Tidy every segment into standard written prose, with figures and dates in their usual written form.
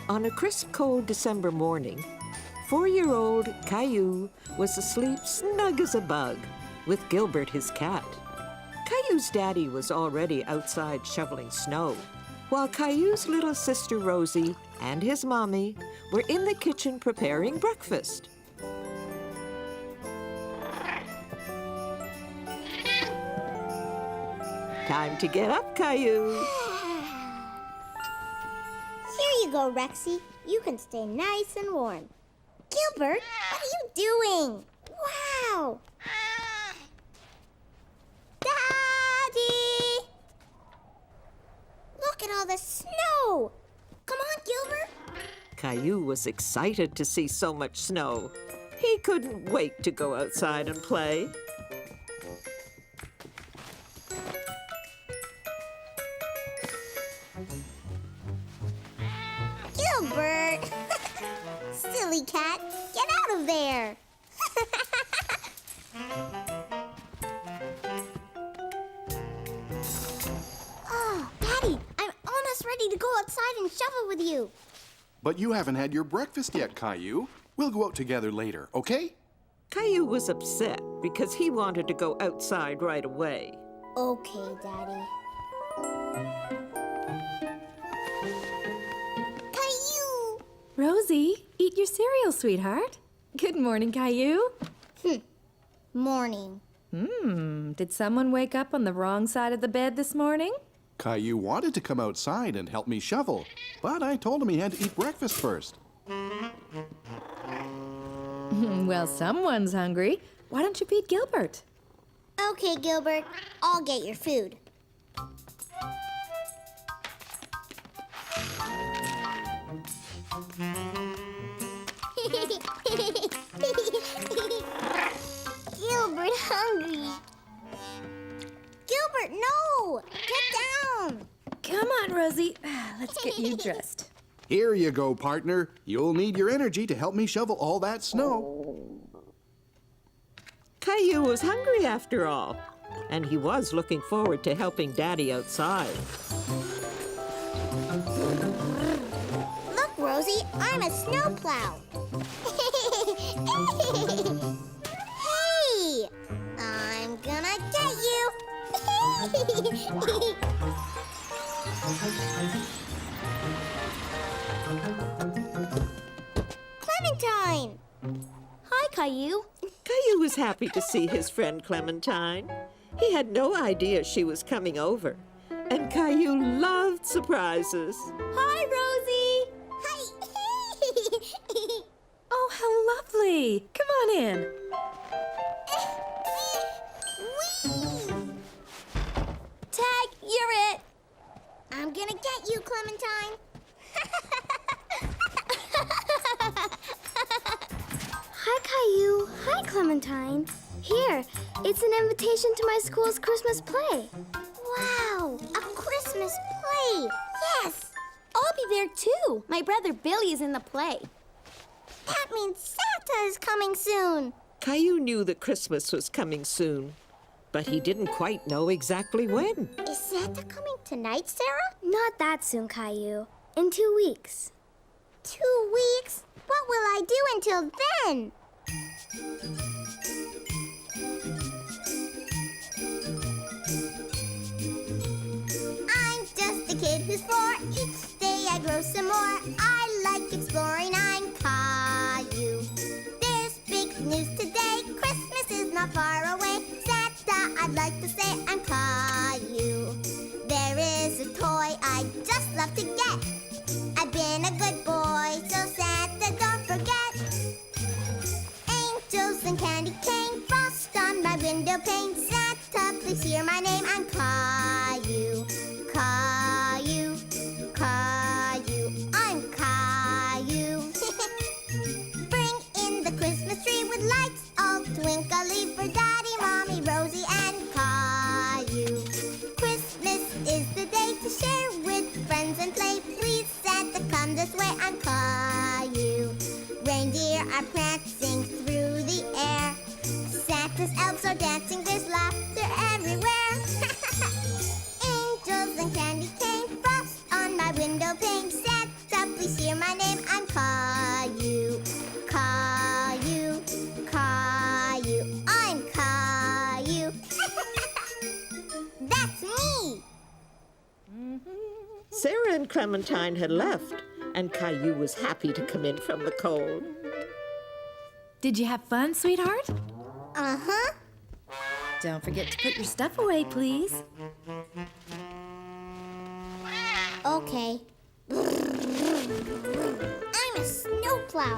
On a crisp, cold December morning, 4-year-old Caillou was asleep snug as a bug with Gilbert, his cat. Caillou's daddy was already outside shoveling snow, while Caillou's little sister Rosie and his mommy were in the kitchen preparing breakfast. Time to get up, Caillou. Here you go, Rexy. You can stay nice and warm. Gilbert, what are you doing? Wow! Daddy! Look at all the snow! Come on, Gilbert. Caillou was excited to see so much snow. He couldn't wait to go outside and play. Gilbert! Silly cat, get out of there! Oh, Daddy, I'm almost ready to go outside and shovel with you. But you haven't had your breakfast yet, Caillou. We'll go out together later, okay? Caillou was upset because he wanted to go outside right away. Okay, Daddy. Caillou! Rosie, eat your cereal, sweetheart. Good morning, Caillou. Morning. Did someone wake up on the wrong side of the bed this morning? Caillou wanted to come outside and help me shovel, but I told him he had to eat breakfast first. Well, someone's hungry. Why don't you feed Gilbert? Okay, Gilbert, I'll get your food. Gilbert hungry. Gilbert, no! Get down! Come on, Rosie. Let's get you dressed. Here you go, partner. You'll need your energy to help me shovel all that snow. Caillou was hungry after all, and he was looking forward to helping Daddy outside. Look, Rosie, I'm a snowplow. Hey! I'm gonna get you. Clementine! Hi, Caillou. Caillou was happy to see his friend Clementine. He had no idea she was coming over, and Caillou loved surprises. Hi, Rosie. Hi. Oh, how lovely. Come on in. Whee! Tag, you're it. I'm gonna get you, Clementine. Hi, Caillou. Hi, Clementine. Here, it's an invitation to my school's Christmas play. Wow, a Christmas play. Yes. I'll be there too. My brother Billy is in the play. That means Santa is coming soon. Caillou knew that Christmas was coming soon, but he didn't quite know exactly when. Is Santa coming tonight, Sarah? Not that soon, Caillou. In 2 weeks. 2 weeks? What will I do until then? I'm just a kid who's 4. Each day I grow some more. I like exploring. I'm Caillou. There's big news today. Christmas is not far away. Santa, I'd like to say I'm Caillou. There is a toy I just love to get. I've been a good boy, so Santa, don't forget. Angels and candy cane, frost on my window pane. Santa, please hear my name. I'm Caillou. Caillou, Caillou, I'm Caillou. Bring in the Christmas tree with lights all twinkly for Daddy, Mommy, Rosie, and Caillou. Christmas is the day to share with friends and play. Please, Santa, come this way. I'm Caillou. Reindeer are prancing through the air. Santa's elves are dancing. There's laughter everywhere. Angels and candy cane, frost on my window pane. Santa, please hear my name. Sarah and Clementine had left, and Caillou was happy to come in from the cold. Did you have fun, sweetheart? Uh-huh. Don't forget to put your stuff away, please. Okay. I'm a snowplow.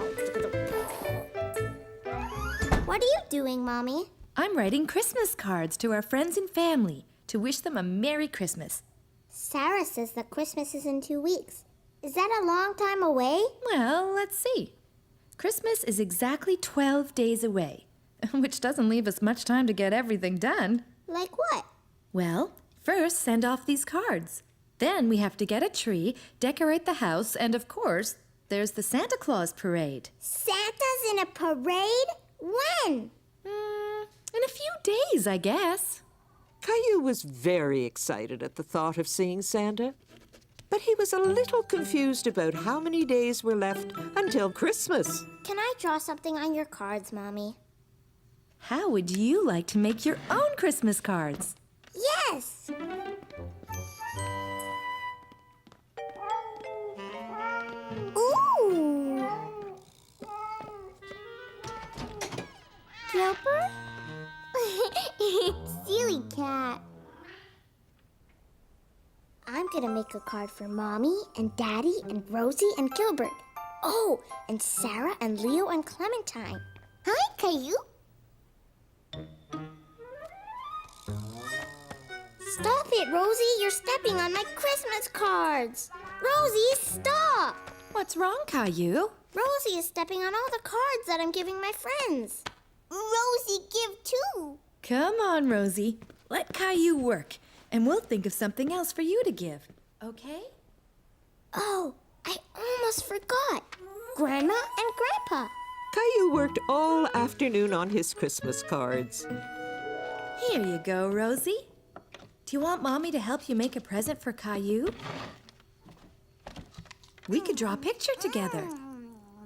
What are you doing, Mommy? I'm writing Christmas cards to our friends and family to wish them a Merry Christmas. Sarah says that Christmas is in 2 weeks. Is that a long time away? Well, let's see. Christmas is exactly 12 days away, which doesn't leave us much time to get everything done. Like what? Well, first send off these cards. Then we have to get a tree, decorate the house, and of course, there's the Santa Claus parade. Santa's in a parade? When? In a few days, I guess. Caillou was very excited at the thought of seeing Santa, but he was a little confused about how many days were left until Christmas. Can I draw something on your cards, Mommy? How would you like to make your own Christmas cards? Yes! Ooh! Gilbert? Silly cat. I'm gonna make a card for Mommy and Daddy and Rosie and Gilbert. Oh, and Sarah and Leo and Clementine. Hi, Caillou. Stop it, Rosie. You're stepping on my Christmas cards. Rosie, stop. What's wrong, Caillou? Rosie is stepping on all the cards that I'm giving my friends. Rosie, give too. Come on, Rosie. Let Caillou work, and we'll think of something else for you to give. Okay? Oh, I almost forgot. Grandma and Grandpa. Caillou worked all afternoon on his Christmas cards. Here you go, Rosie. Do you want Mommy to help you make a present for Caillou? We could draw a picture together.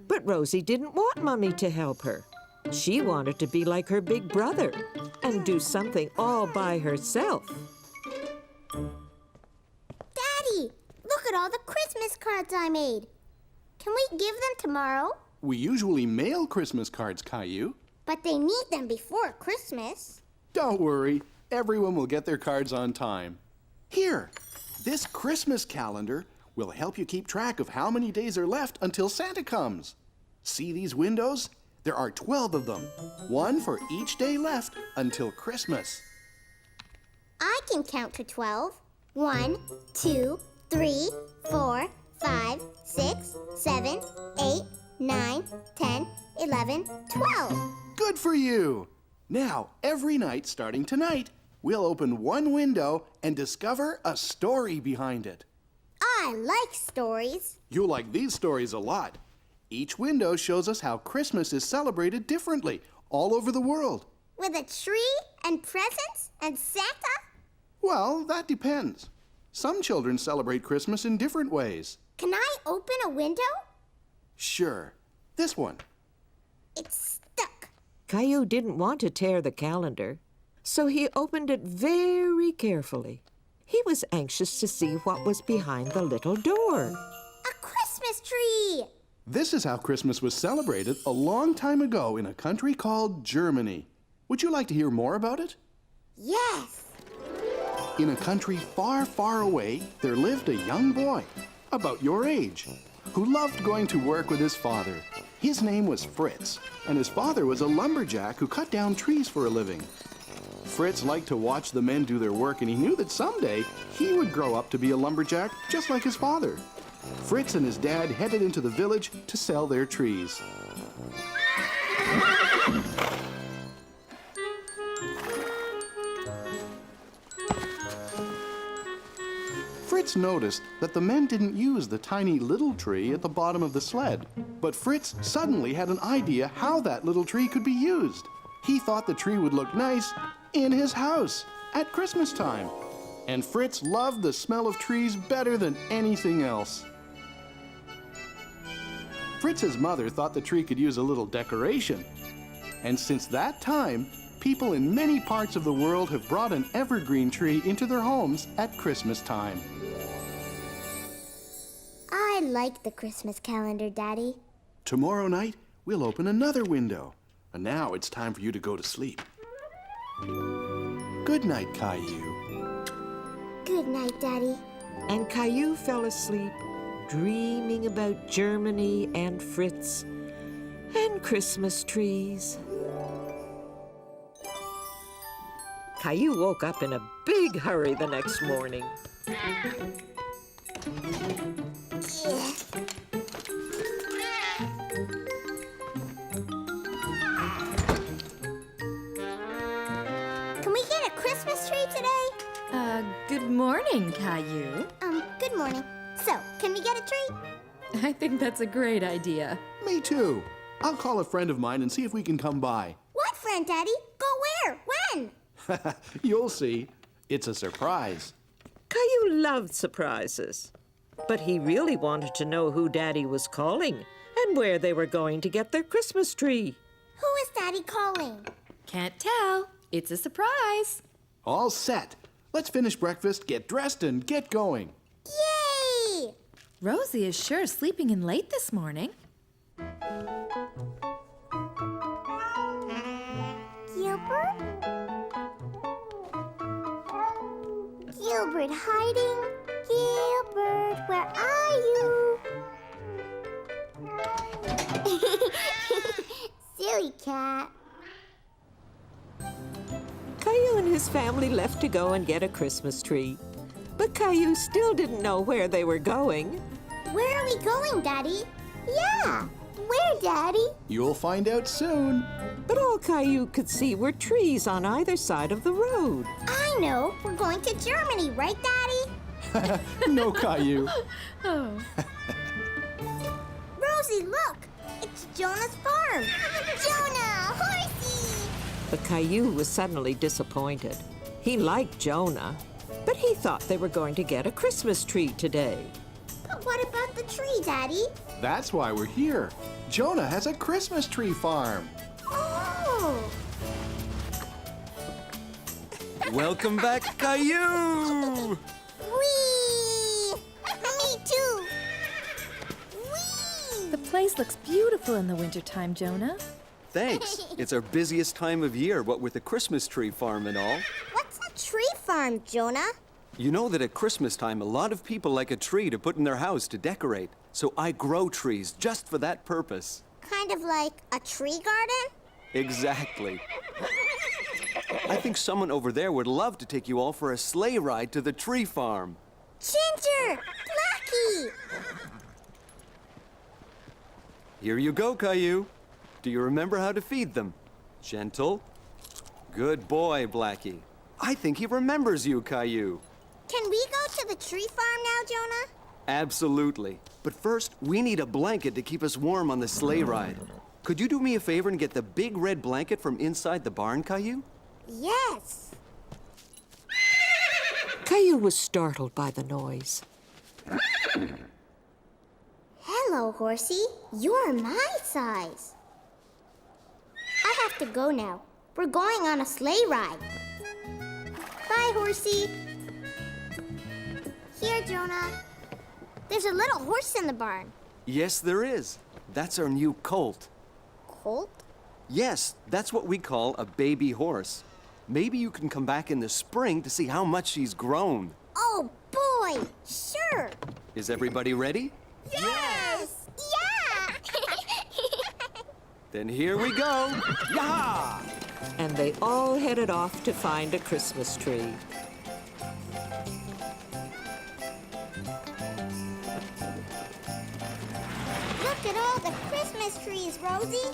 But Rosie didn't want Mummy to help her. She wanted to be like her big brother and do something all by herself. Daddy, look at all the Christmas cards I made. Can we give them tomorrow? We usually mail Christmas cards, Caillou. But they need them before Christmas. Don't worry, everyone will get their cards on time. Here, this Christmas calendar will help you keep track of how many days are left until Santa comes. See these windows? There are 12 of them, one for each day left until Christmas. I can count to 12. 1, 2, 3, 4, 5, 6, 7, 8, 9, 10, 11, 12. Good for you! Now, every night starting tonight, we'll open one window and discover a story behind it. I like stories. You'll like these stories a lot. Each window shows us how Christmas is celebrated differently all over the world. With a tree and presents and Santa? Well, that depends. Some children celebrate Christmas in different ways. Can I open a window? Sure. This one. It's stuck. Caillou didn't want to tear the calendar, so he opened it very carefully. He was anxious to see what was behind the little door. A Christmas tree! This is how Christmas was celebrated a long time ago in a country called Germany. Would you like to hear more about it? Yes. In a country far, far away, there lived a young boy, about your age, who loved going to work with his father. His name was Fritz, and his father was a lumberjack who cut down trees for a living. Fritz liked to watch the men do their work, and he knew that someday he would grow up to be a lumberjack just like his father. Fritz and his dad headed into the village to sell their trees. Fritz noticed that the men didn't use the tiny little tree at the bottom of the sled. But Fritz suddenly had an idea how that little tree could be used. He thought the tree would look nice in his house at Christmas time. And Fritz loved the smell of trees better than anything else. Fritz's mother thought the tree could use a little decoration. And since that time, people in many parts of the world have brought an evergreen tree into their homes at Christmas time. like the Christmas calendar, Daddy. Tomorrow night, we'll open another window. And now it's time for you to go to sleep. Good night, Caillou. Good night, Daddy. And Caillou fell asleep, dreaming about Germany and Fritz and Christmas trees. Caillou woke up in a big hurry the next morning. Can we get a Christmas tree today? Good morning, Caillou. Good morning. So, can we get a tree? I think that's a great idea. Me too. I'll call a friend of mine and see if we can come by. What friend, Daddy? Go where? When? You'll see. It's a surprise. Caillou loved surprises, but he really wanted to know who Daddy was calling and where they were going to get their Christmas tree. Who is Daddy calling? Can't tell. It's a surprise. All set. Let's finish breakfast, get dressed, and get going. Yay! Rosie is sure sleeping in late this morning. Gilbert? Gilbert hiding? Gilbert, where are you? Silly cat. Caillou and his family left to go and get a Christmas tree. But Caillou still didn't know where they were going. Where are we going, Daddy? Yeah, where, Daddy? You'll find out soon. But all Caillou could see were trees on either side of the road. I know. We're going to Germany, right, Daddy? No, Caillou. Oh. Rosie, look! It's Jonah's farm! Jonah! Horsey! But Caillou was suddenly disappointed. He liked Jonah, but he thought they were going to get a Christmas tree today. But what about the tree, Daddy? That's why we're here. Jonah has a Christmas tree farm. Oh! Welcome back, Caillou! Whee! Me too! Whee! The place looks beautiful in the wintertime, Jonah. Thanks. It's our busiest time of year, what with the Christmas tree farm and all. What's a tree farm, Jonah? You know that at Christmas time, a lot of people like a tree to put in their house to decorate. So I grow trees just for that purpose. Kind of like a tree garden? Exactly. I think someone over there would love to take you all for a sleigh ride to the tree farm. Ginger! Blackie! Here you go, Caillou. Do you remember how to feed them? Gentle. Good boy, Blackie. I think he remembers you, Caillou. Can we go to the tree farm now, Jonah? Absolutely. But first, we need a blanket to keep us warm on the sleigh ride. Could you do me a favor and get the big red blanket from inside the barn, Caillou? Yes. Caillou was startled by the noise. Hello, Horsey. You're my size. I have to go now. We're going on a sleigh ride. Bye, Horsey. Here, Jonah. There's a little horse in the barn. Yes, there is. That's our new colt. Colt? Yes, that's what we call a baby horse. Maybe you can come back in the spring to see how much she's grown. Oh, boy. Sure. Is everybody ready? Yes. Yeah. Then here we go. Yaha! And they all headed off to find a Christmas tree. Look at all the Christmas trees, Rosie.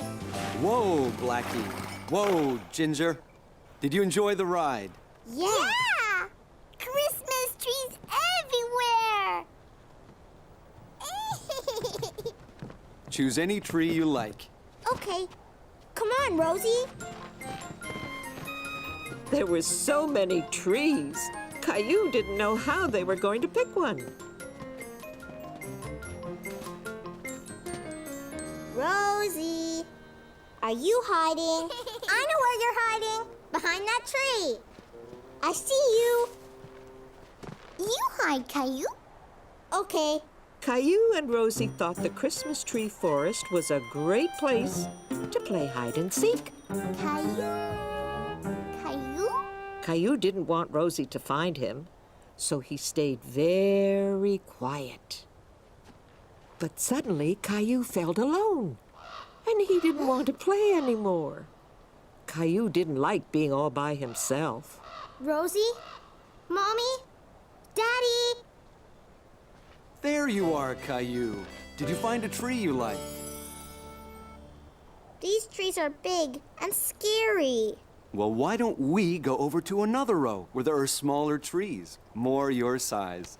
Whoa, Blackie. Whoa, Ginger. Did you enjoy the ride? Yeah. Christmas trees everywhere. Choose any tree you like. Okay. Come on, Rosie. There were so many trees. Caillou didn't know how they were going to pick one. Rosie, are you hiding? I know where you're hiding. Behind that tree. I see you. You hide, Caillou. Okay, Caillou and Rosie thought the Christmas tree forest was a great place to play hide and seek. Caillou? Caillou? Caillou didn't want Rosie to find him, so he stayed very quiet. But suddenly Caillou felt alone, and he didn't want to play anymore. Caillou didn't like being all by himself. Rosie? Mommy? Daddy? There you are, Caillou. Did you find a tree you like? These trees are big and scary. Well, why don't we go over to another row where there are smaller trees, more your size?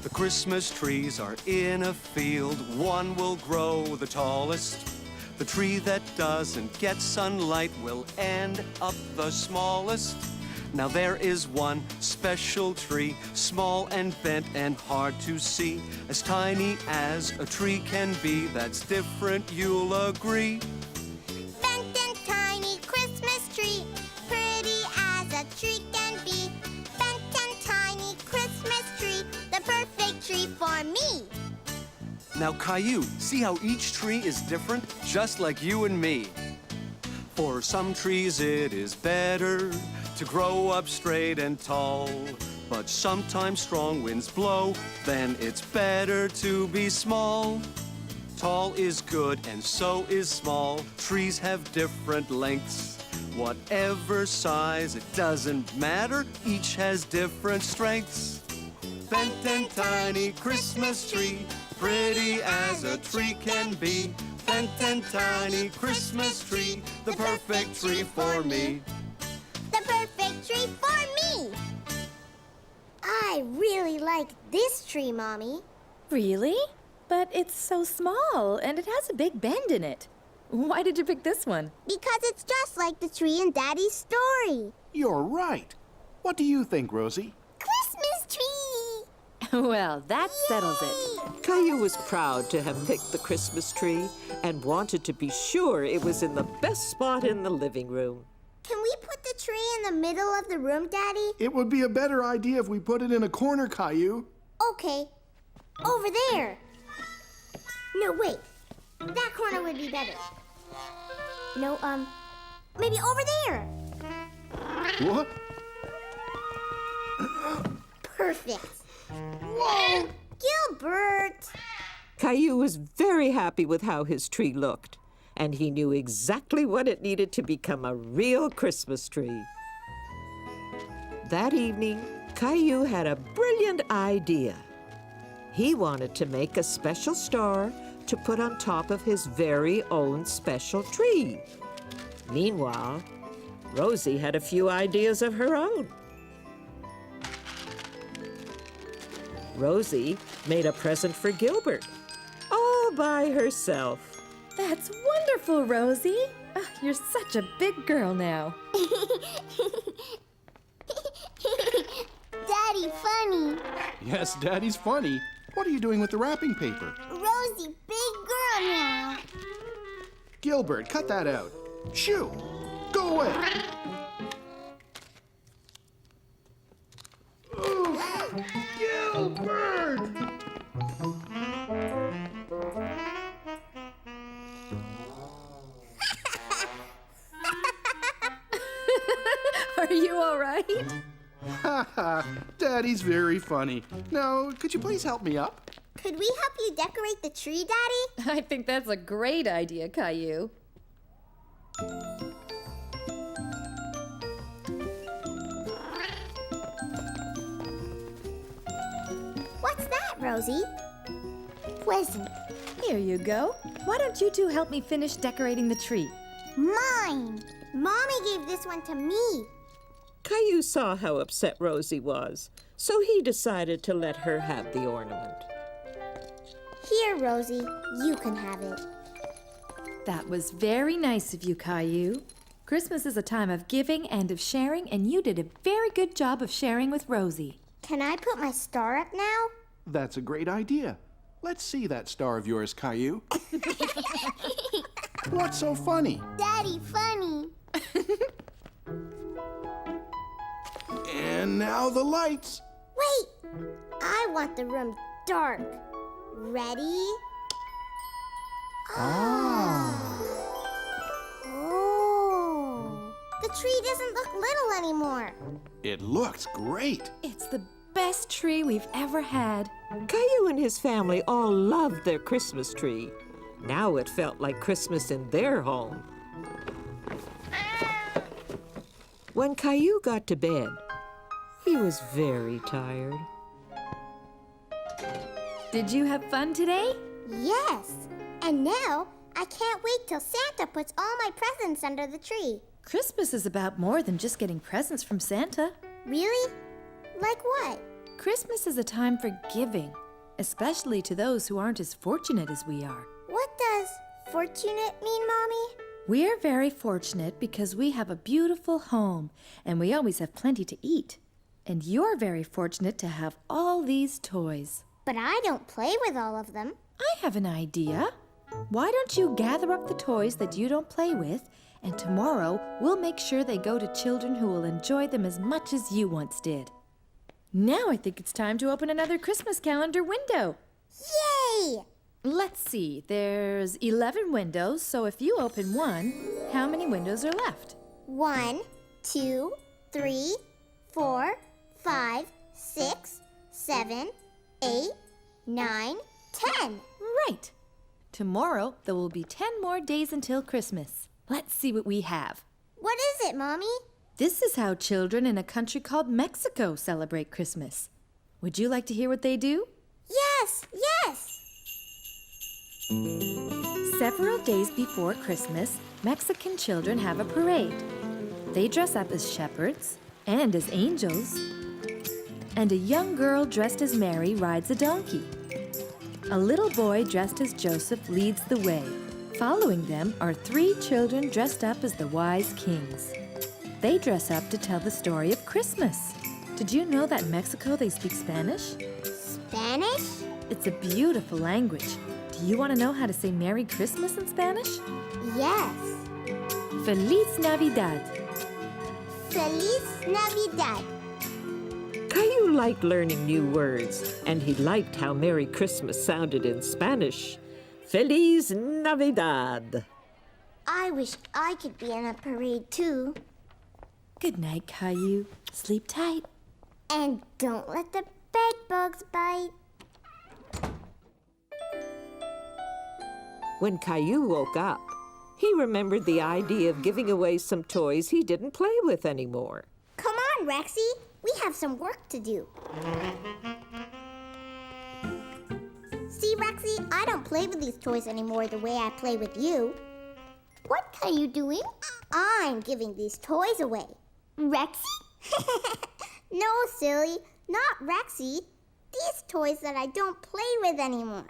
The Christmas trees are in a field. One will grow the tallest. The tree that doesn't get sunlight will end up the smallest. Now there is one special tree, small and bent and hard to see, as tiny as a tree can be. That's different, you'll agree. Bent and tiny Christmas tree, pretty as a tree can be. Bent and tiny Christmas tree, the perfect tree for me. Now, Caillou, see how each tree is different, just like you and me. For some trees it is better to grow up straight and tall, but sometimes strong winds blow, then it's better to be small. Tall is good and so is small. Trees have different lengths. Whatever size, it doesn't matter, each has different strengths. Bent and tiny Christmas tree, pretty as a tree can be. Bent and tiny Christmas tree, the perfect tree for me. The perfect tree for me. I really like this tree, Mommy. Really? But it's so small and it has a big bend in it. Why did you pick this one? Because it's just like the tree in Daddy's story. You're right. What do you think, Rosie? Christmas tree! Well, that settles it. Caillou was proud to have picked the Christmas tree and wanted to be sure it was in the best spot in the living room. Can we put the tree in the middle of the room, Daddy? It would be a better idea if we put it in a corner, Caillou. Okay. Over there. No, wait. That corner would be better. No, maybe over there. What? Perfect. Whoa! Gilbert! Caillou was very happy with how his tree looked, and he knew exactly what it needed to become a real Christmas tree. That evening, Caillou had a brilliant idea. He wanted to make a special star to put on top of his very own special tree. Meanwhile, Rosie had a few ideas of her own. Rosie made a present for Gilbert, all by herself. That's wonderful, Rosie. You're such a big girl now. Daddy, funny. Yes, Daddy's funny. What are you doing with the wrapping paper? Rosie, big girl now. Gilbert, cut that out. Shoo! Go away! Ooh, Gilbert! Are you all right? Haha, Daddy's very funny. Now, could you please help me up? Could we help you decorate the tree, Daddy? I think that's a great idea, Caillou. What's that, Rosie? Present. Here you go. Why don't you two help me finish decorating the tree? Mine. Mommy gave this one to me. Caillou saw how upset Rosie was, so he decided to let her have the ornament. Here, Rosie, you can have it. That was very nice of you, Caillou. Christmas is a time of giving and of sharing, and you did a very good job of sharing with Rosie. Can I put my star up now? That's a great idea. Let's see that star of yours, Caillou. What's so funny? Daddy, funny. And now the lights. Wait! I want the room dark. Ready? Oh. The tree doesn't look little anymore. It looks great. It's the best tree we've ever had. Caillou and his family all loved their Christmas tree. Now it felt like Christmas in their home. When Caillou got to bed, he was very tired. Did you have fun today? Yes. And now I can't wait till Santa puts all my presents under the tree. Christmas is about more than just getting presents from Santa. Really? Like what? Christmas is a time for giving, especially to those who aren't as fortunate as we are. What does fortunate mean, Mommy? We're very fortunate because we have a beautiful home and we always have plenty to eat. And you're very fortunate to have all these toys. But I don't play with all of them. I have an idea. Why don't you gather up the toys that you don't play with, and tomorrow we'll make sure they go to children who will enjoy them as much as you once did. Now I think it's time to open another Christmas calendar window. Yay! Let's see, there's 11 windows, so if you open one, how many windows are left? 1, 2, 3, 4, 5, 6, 7, 8, 9, 10. Right. Tomorrow there will be 10 more days until Christmas. Let's see what we have. What is it, Mommy? This is how children in a country called Mexico celebrate Christmas. Would you like to hear what they do? Yes, yes! Several days before Christmas, Mexican children have a parade. They dress up as shepherds and as angels. And a young girl dressed as Mary rides a donkey. A little boy dressed as Joseph leads the way. Following them are 3 children dressed up as the wise kings. They dress up to tell the story of Christmas. Did you know that in Mexico they speak Spanish? Spanish? It's a beautiful language. Do you want to know how to say Merry Christmas in Spanish? Yes. Feliz Navidad. Feliz Navidad. Caillou liked learning new words, and he liked how Merry Christmas sounded in Spanish. Feliz Navidad. I wish I could be in a parade too. Good night, Caillou. Sleep tight. And don't let the bed bugs bite. When Caillou woke up, he remembered the idea of giving away some toys he didn't play with anymore. Come on, Rexy. We have some work to do. See, Rexy, I don't play with these toys anymore the way I play with you. What are you doing? I'm giving these toys away. Rexy? No, silly, not Rexy. These toys that I don't play with anymore.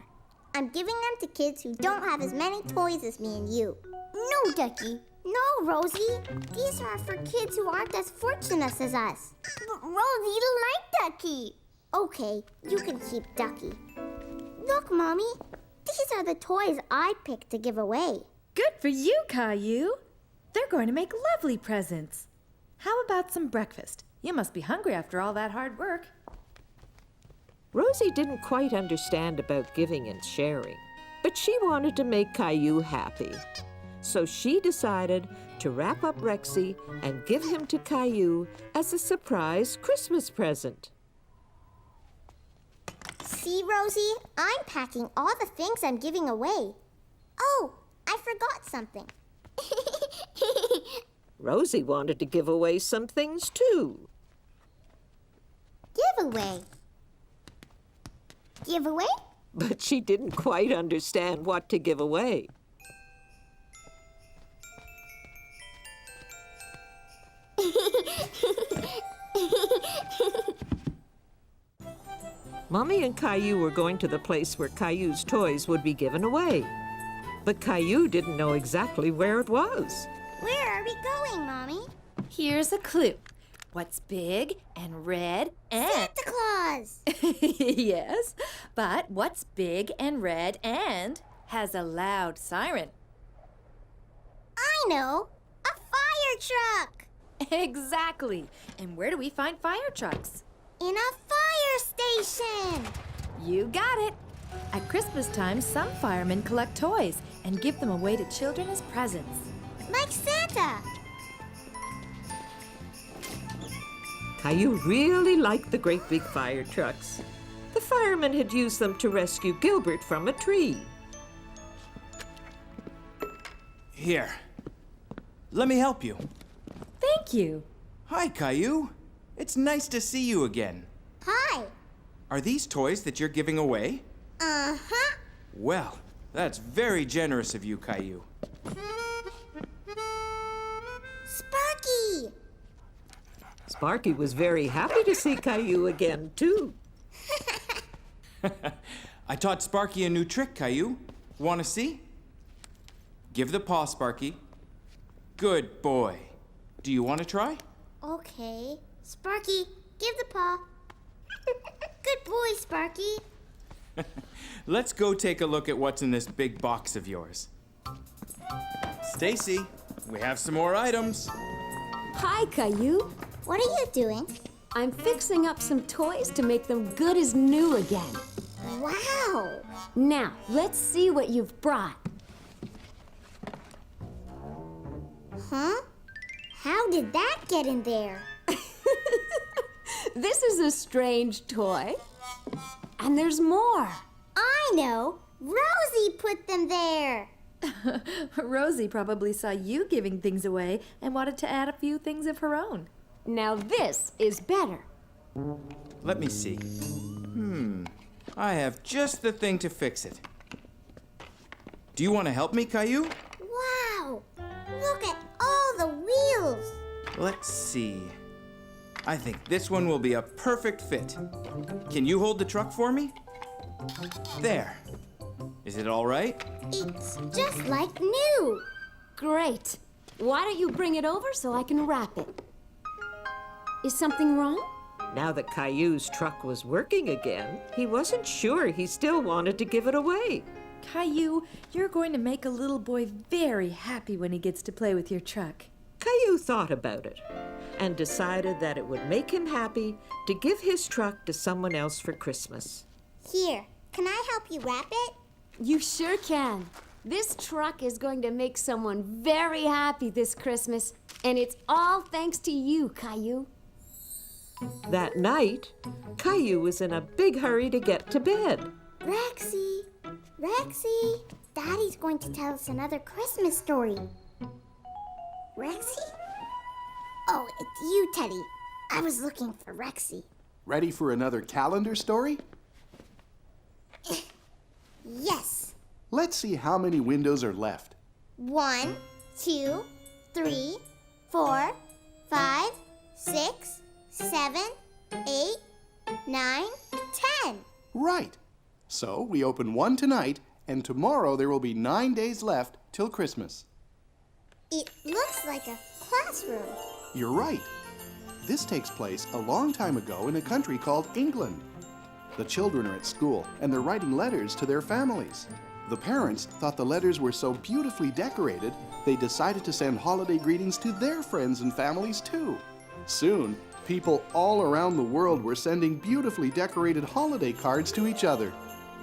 I'm giving them to kids who don't have as many toys as me and you. No, Ducky. No, Rosie. These are for kids who aren't as fortunate as us. But Rosie, you like Ducky. Okay, you can keep Ducky. Look, Mommy. These are the toys I picked to give away. Good for you, Caillou. They're going to make lovely presents. How about some breakfast? You must be hungry after all that hard work. Rosie didn't quite understand about giving and sharing, but she wanted to make Caillou happy. So she decided to wrap up Rexy and give him to Caillou as a surprise Christmas present. See, Rosie? I'm packing all the things I'm giving away. Oh, I forgot something. Rosie wanted to give away some things too. Giveaway. Giveaway? But she didn't quite understand what to give away. Mommy and Caillou were going to the place where Caillou's toys would be given away. But Caillou didn't know exactly where it was. Where are we going, Mommy? Here's a clue. What's big and red and... Santa Claus! Yes, but what's big and red and has a loud siren? I know! A fire truck! Exactly. And where do we find fire trucks? In a fire station. You got it. At Christmas time, some firemen collect toys and give them away to children as presents. Like Santa. Caillou really liked the great big fire trucks. The firemen had used them to rescue Gilbert from a tree. Here. Let me help you. Thank you. Hi, Caillou. It's nice to see you again. Hi. Are these toys that you're giving away? Uh-huh. Well, that's very generous of you, Caillou. Sparky. Sparky was very happy to see Caillou again, too. I taught Sparky a new trick, Caillou. Want to see? Give the paw, Sparky. Good boy. Do you want to try? Okay. Sparky, give the paw. Good boy, Sparky. Let's go take a look at what's in this big box of yours. Stacy, we have some more items. Hi, Caillou. What are you doing? I'm fixing up some toys to make them good as new again. Wow. Now, let's see what you've brought. Huh? How did that get in there? This is a strange toy. And there's more. I know. Rosie put them there. Rosie probably saw you giving things away and wanted to add a few things of her own. Now this is better. Let me see. I have just the thing to fix it. Do you want to help me, Caillou? Wow. Look at all the wheels. Let's see. I think this one will be a perfect fit. Can you hold the truck for me? There. Is it all right? It's just like new. Great. Why don't you bring it over so I can wrap it? Is something wrong? Now that Caillou's truck was working again, he wasn't sure he still wanted to give it away. Caillou, you're going to make a little boy very happy when he gets to play with your truck. Caillou thought about it and decided that it would make him happy to give his truck to someone else for Christmas. Here, can I help you wrap it? You sure can. This truck is going to make someone very happy this Christmas, and it's all thanks to you, Caillou. That night, Caillou was in a big hurry to get to bed. Rexy, Rexy, Daddy's going to tell us another Christmas story. Rexy? Oh, it's you, Teddy. I was looking for Rexy. Ready for another calendar story? Yes. Let's see how many windows are left. 1, 2, 3, 4, 5, 6, 7, 8, 9, 10. Right. So we open one tonight, and tomorrow there will be 9 days left till Christmas. It looks like a classroom. You're right. This takes place a long time ago in a country called England. The children are at school, and they're writing letters to their families. The parents thought the letters were so beautifully decorated, they decided to send holiday greetings to their friends and families too. Soon, people all around the world were sending beautifully decorated holiday cards to each other.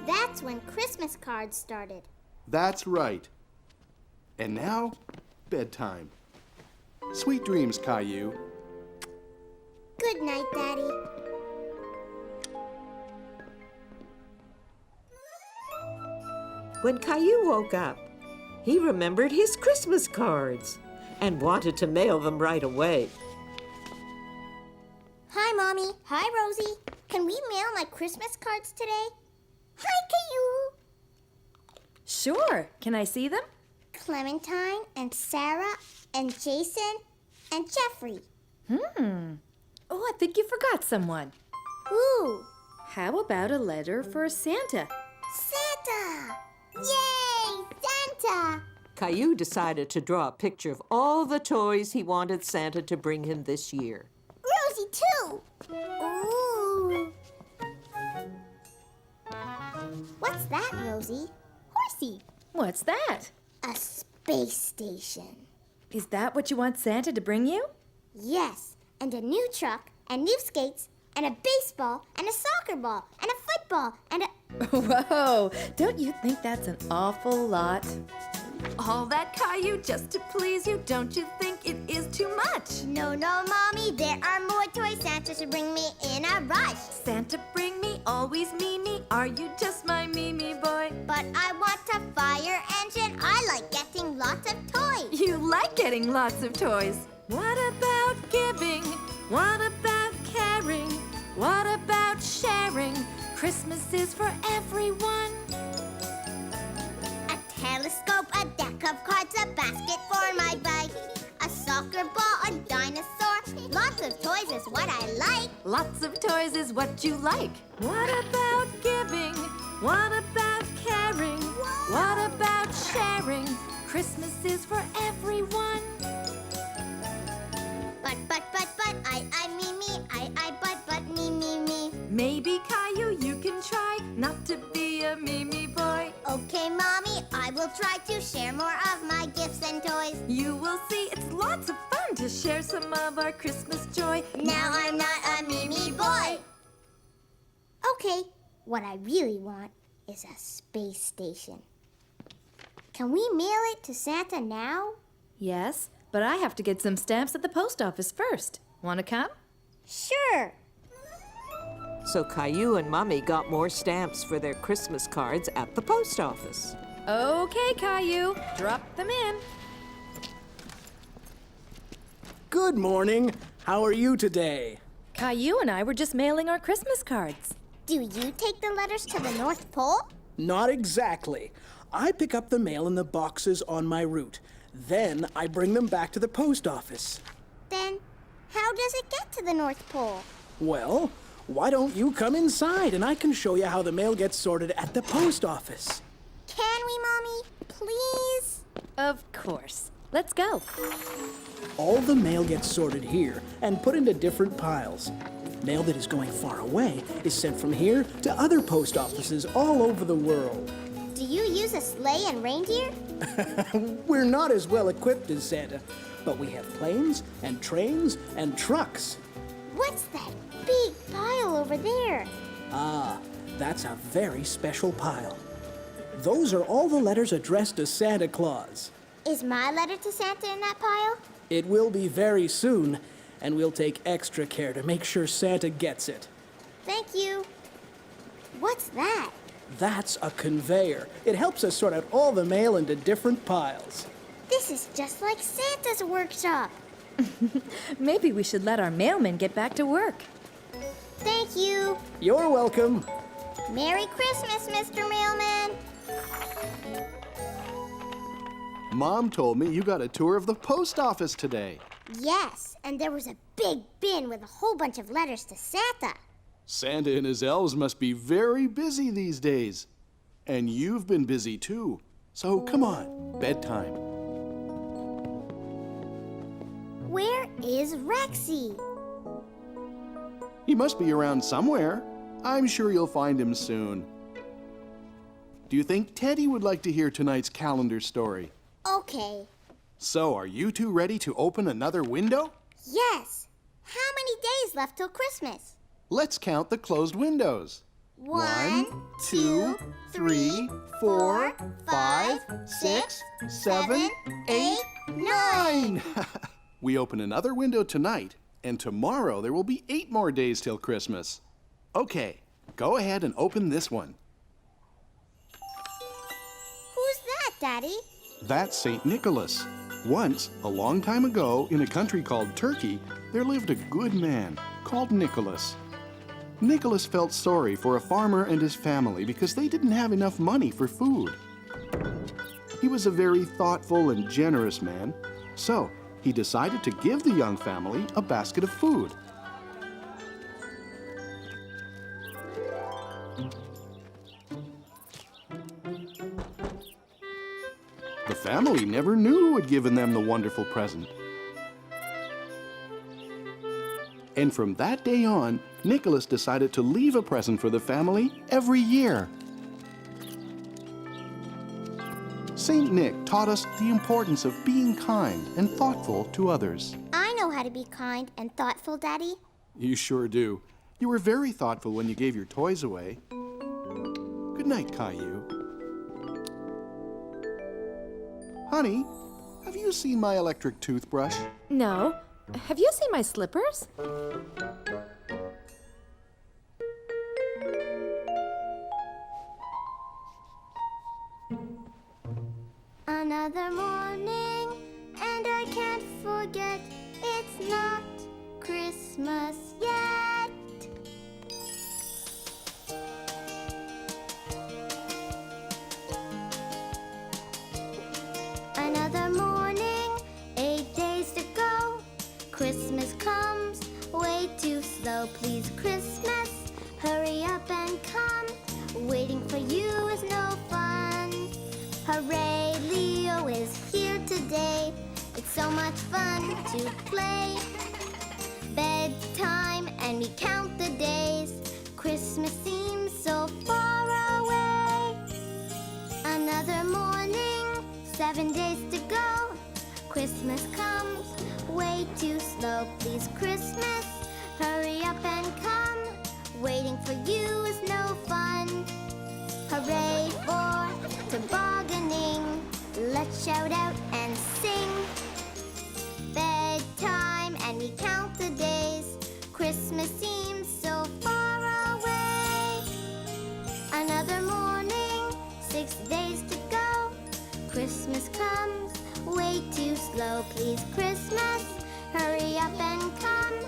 That's when Christmas cards started. That's right. And now, bedtime. Sweet dreams, Caillou. Good night, Daddy. When Caillou woke up, he remembered his Christmas cards and wanted to mail them right away. Hi, Mommy. Hi, Rosie. Can we mail my Christmas cards today? Hi, Caillou. Sure. Can I see them? Clementine and Sarah and Jason and Jeffrey. Oh, I think you forgot someone. Ooh, How about a letter for Santa? Santa! Yay, Santa! Caillou decided to draw a picture of all the toys he wanted Santa to bring him this year. Rosie, too. Ooh. What's that, Rosie? Horsey. What's that? A space station. Is that what you want Santa to bring you? Yes, and a new truck, and new skates, and a baseball, and a soccer ball, and a football, and a... Whoa, don't you think that's an awful lot? All that, Caillou, just to please you. Don't you think it is too much? No, Mommy, there are more toys. Santa should bring me in a rush. Santa, bring me, always me. Are you just my Mimi boy? But I want a fire engine. I like getting lots of toys. You like getting lots of toys. What about giving? What about caring? What about sharing? Christmas is for everyone. A telescope, a deck of cards, a basket for my bike, a soccer ball, a dinosaur. Lots of toys is what I like. Lots of toys is what you like. What about giving? What about caring? What about sharing? Christmas is for everyone. But, me. Maybe, Caillou, you can try not to be a Mimi boy. Okay, Mommy, I will try to share more of my gifts and toys. You will see it's lots of fun to share some of our Christmas joy. Now I'm not a Mimi boy. Okay, what I really want is a space station. Can we mail it to Santa now? Yes, but I have to get some stamps at the post office first. Want to come? Sure. So Caillou and Mommy got more stamps for their Christmas cards at the post office. Okay, Caillou, drop them in. Good morning. How are you today? Caillou and I were just mailing our Christmas cards. Do you take the letters to the North Pole? Not exactly. I pick up the mail in the boxes on my route. Then I bring them back to the post office. Then, how does it get to the North Pole? Well, why don't you come inside and I can show you how the mail gets sorted at the post office. Can we, Mommy? Please? Of course. Let's go. All the mail gets sorted here and put into different piles. Mail that is going far away is sent from here to other post offices all over the world. Do you use a sleigh and reindeer? We're not as well equipped as Santa, but we have planes and trains and trucks. What's that big pile over there? Ah, that's a very special pile. Those are all the letters addressed to Santa Claus. Is my letter to Santa in that pile? It will be very soon, and we'll take extra care to make sure Santa gets it. Thank you. What's that? That's a conveyor. It helps us sort out all the mail into different piles. This is just like Santa's workshop. Maybe we should let our mailman get back to work. Thank you. You're welcome. Merry Christmas, Mr. Mailman. Mom told me you got a tour of the post office today. Yes, and there was a big bin with a whole bunch of letters to Santa. Santa and his elves must be very busy these days. And you've been busy too. So come on, bedtime. Where is Rexy? He must be around somewhere. I'm sure you'll find him soon. Do you think Teddy would like to hear tonight's calendar story? Okay. So, are you two ready to open another window? Yes. How many days left till Christmas? Let's count the closed windows. 1, 2, 3, 4, 5, 6, 7, 8, 9. We open another window tonight, and tomorrow there will be 8 more days till Christmas. Okay, go ahead and open this one. Who's that, Daddy? That's St. Nicholas. Once, a long time ago, in a country called Turkey, there lived a good man called Nicholas. Nicholas felt sorry for a farmer and his family because they didn't have enough money for food. He was a very thoughtful and generous man, so he decided to give the young family a basket of food. The family never knew who had given them the wonderful present. And from that day on, Nicholas decided to leave a present for the family every year. Saint Nick taught us the importance of being kind and thoughtful to others. I know know how to be kind and thoughtful, Daddy. You sure do. You were very thoughtful when you gave your toys away. Good night, Caillou. Honey, have you seen my electric toothbrush? No. Have you seen my slippers? Another morning, and I can't forget it's not Christmas yet. Another morning, 8 days to go. Christmas comes way too slow. Please, Christmas, hurry up and come. Waiting for you is no fun. Hooray, Leo is here today. It's so much fun to play. Bedtime and we count the days. Christmas seems so far away. Another morning, 7 days to go. Christmas comes way too slow. Please, Christmas, hurry up and come. Waiting for you is no fun. Hooray for tobogganing. Let's shout out and sing. Bedtime and we count the days. Christmas seems so far away. Another morning, 6 days to go. Christmas comes way too slow. Please, Christmas, hurry up and come.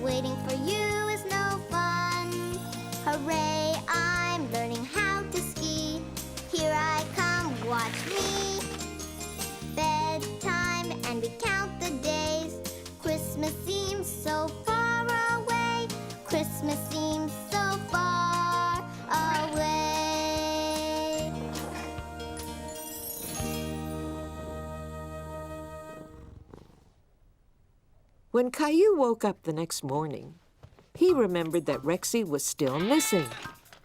Waiting for you is no fun. Hooray, I'm learning how to ski. Here I come, watch me. Bedtime and we count the days. Christmas seems so far away. Christmas seems so far away. When Caillou woke up the next morning, he remembered that Rexy was still missing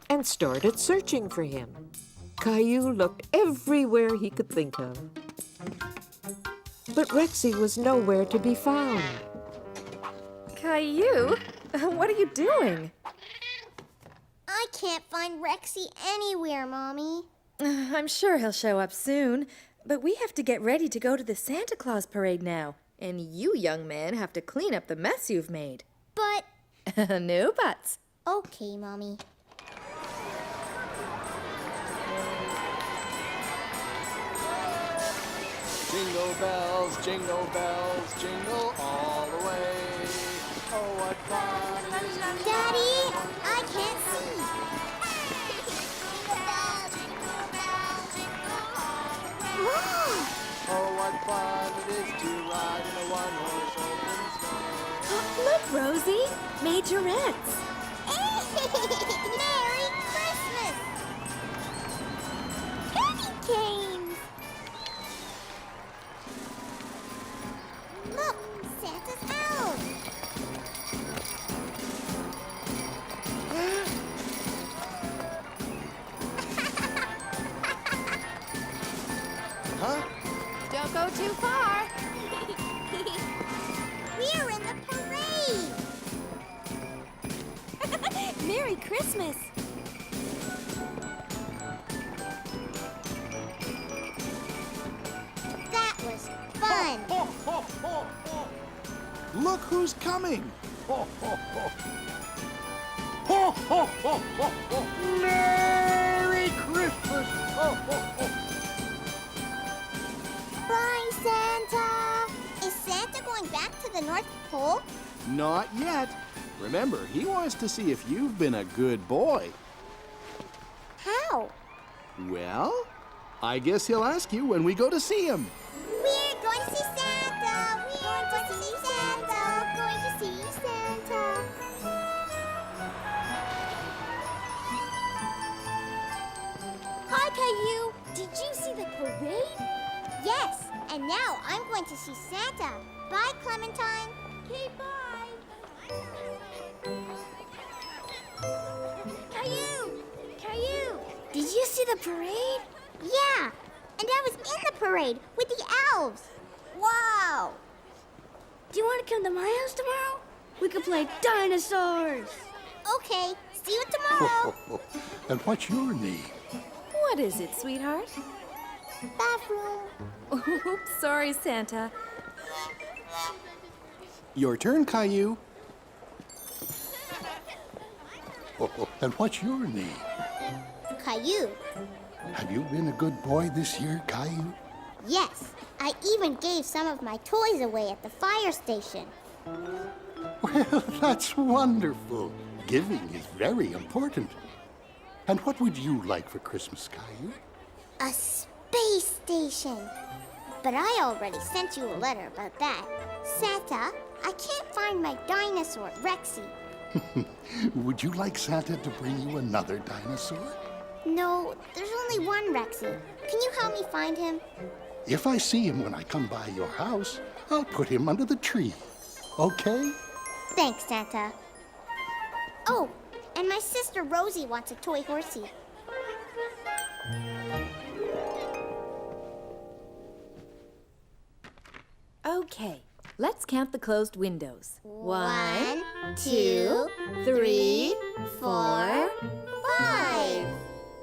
and started searching for him. Caillou looked everywhere he could think of. But Rexy was nowhere to be found. Caillou, what are you doing? I can't find Rexy anywhere, Mommy. I'm sure he'll show up soon, but we have to get ready to go to the Santa Claus parade now. And you, young man, have to clean up the mess you've made. But, No buts. okay, Mommy. Jingle bells, jingle all the way. Oh, what fun it is to Daddy, I can't see. Whoa! Oh, what fun it is to ride in a one-horse open sleigh. Look, Rosie, majorettes. Merry Christmas! Candy canes! Look, Santa's house! Huh? Don't go too far. We're in the parade! Merry Christmas. That was fun! Look who's coming! Merry Christmas! Bye, Santa! Is Santa going back to the North Pole? Not yet. Remember, he wants to see if you've been a good boy. How? Well, I guess he'll ask you when we go to see him. We're going to see Santa! We're going to see Santa! Going to see Santa! Hi, Caillou! Did you see the parade? Yes, and now I'm going to see Santa. Bye, Clementine. Okay, bye. Caillou! Caillou! Did you see the parade? Yeah, and I was in the parade with the elves. Wow! Do you want to come to my house tomorrow? We could play dinosaurs. Okay, see you tomorrow. And what's your name? What is it, sweetheart? Bathroom. Oops, sorry, Santa. Your turn, Caillou. And what's your name? Caillou. Have you been a good boy this year, Caillou? Yes, I even gave some of my toys away at the fire station. Well, that's wonderful. Giving is very important. And what would you like for Christmas, Caillou? A space station. But I already sent you a letter about that. Santa, I can't find my dinosaur, Rexy. Would you like Santa to bring you another dinosaur? No, there's only one Rexy. Can you help me find him? If I see him when I come by your house, I'll put him under the tree. Okay? Thanks, Santa. Oh, and my sister Rosie wants a toy horsey. Okay, let's count the closed windows. 1, 2, 3, 4, 5.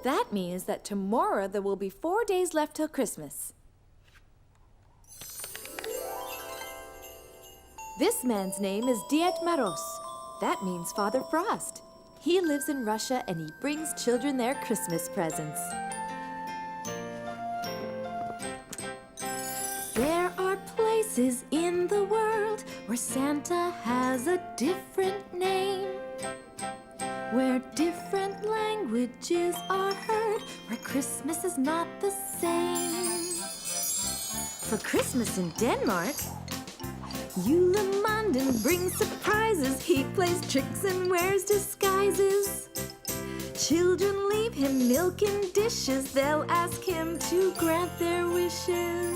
That means that tomorrow there will be 4 days left till Christmas. This man's name is Diet Maros. That means Father Frost. He lives in Russia and he brings children their Christmas presents. There are places in the world where Santa has a different name, where different languages are heard, where Christmas is not the same. For Christmas in Denmark, Julemanden brings surprises. He plays tricks and wears disguises. Children leave him milk in dishes. They'll ask him to grant their wishes.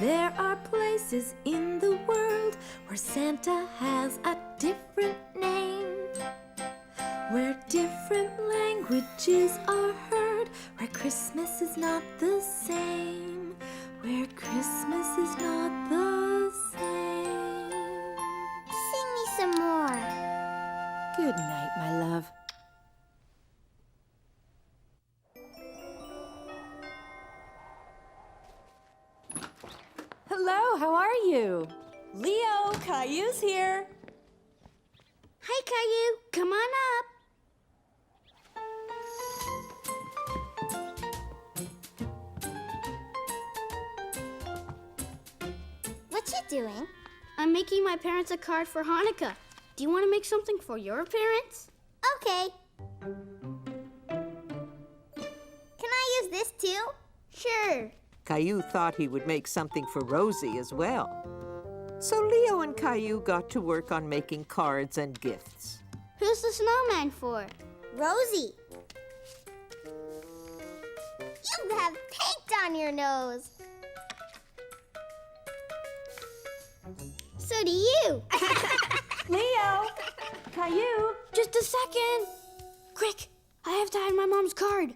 There are places in the world where Santa has a different name, where different languages are heard, where Christmas is not the same, where Christmas is not the same. Sing me some more. Good night, my love. Hello, how are you? Leo, Caillou's here. Hi, Caillou. Come on up. What you doing? I'm making my parents a card for Hanukkah. Do you want to make something for your parents? Okay. Can I use this too? Sure. Caillou thought he would make something for Rosie as well. So Leo and Caillou got to work on making cards and gifts. Who's the snowman for? Rosie. You have paint on your nose. So do you. Leo! Caillou! Just a second. Quick, I have to hide my mom's card.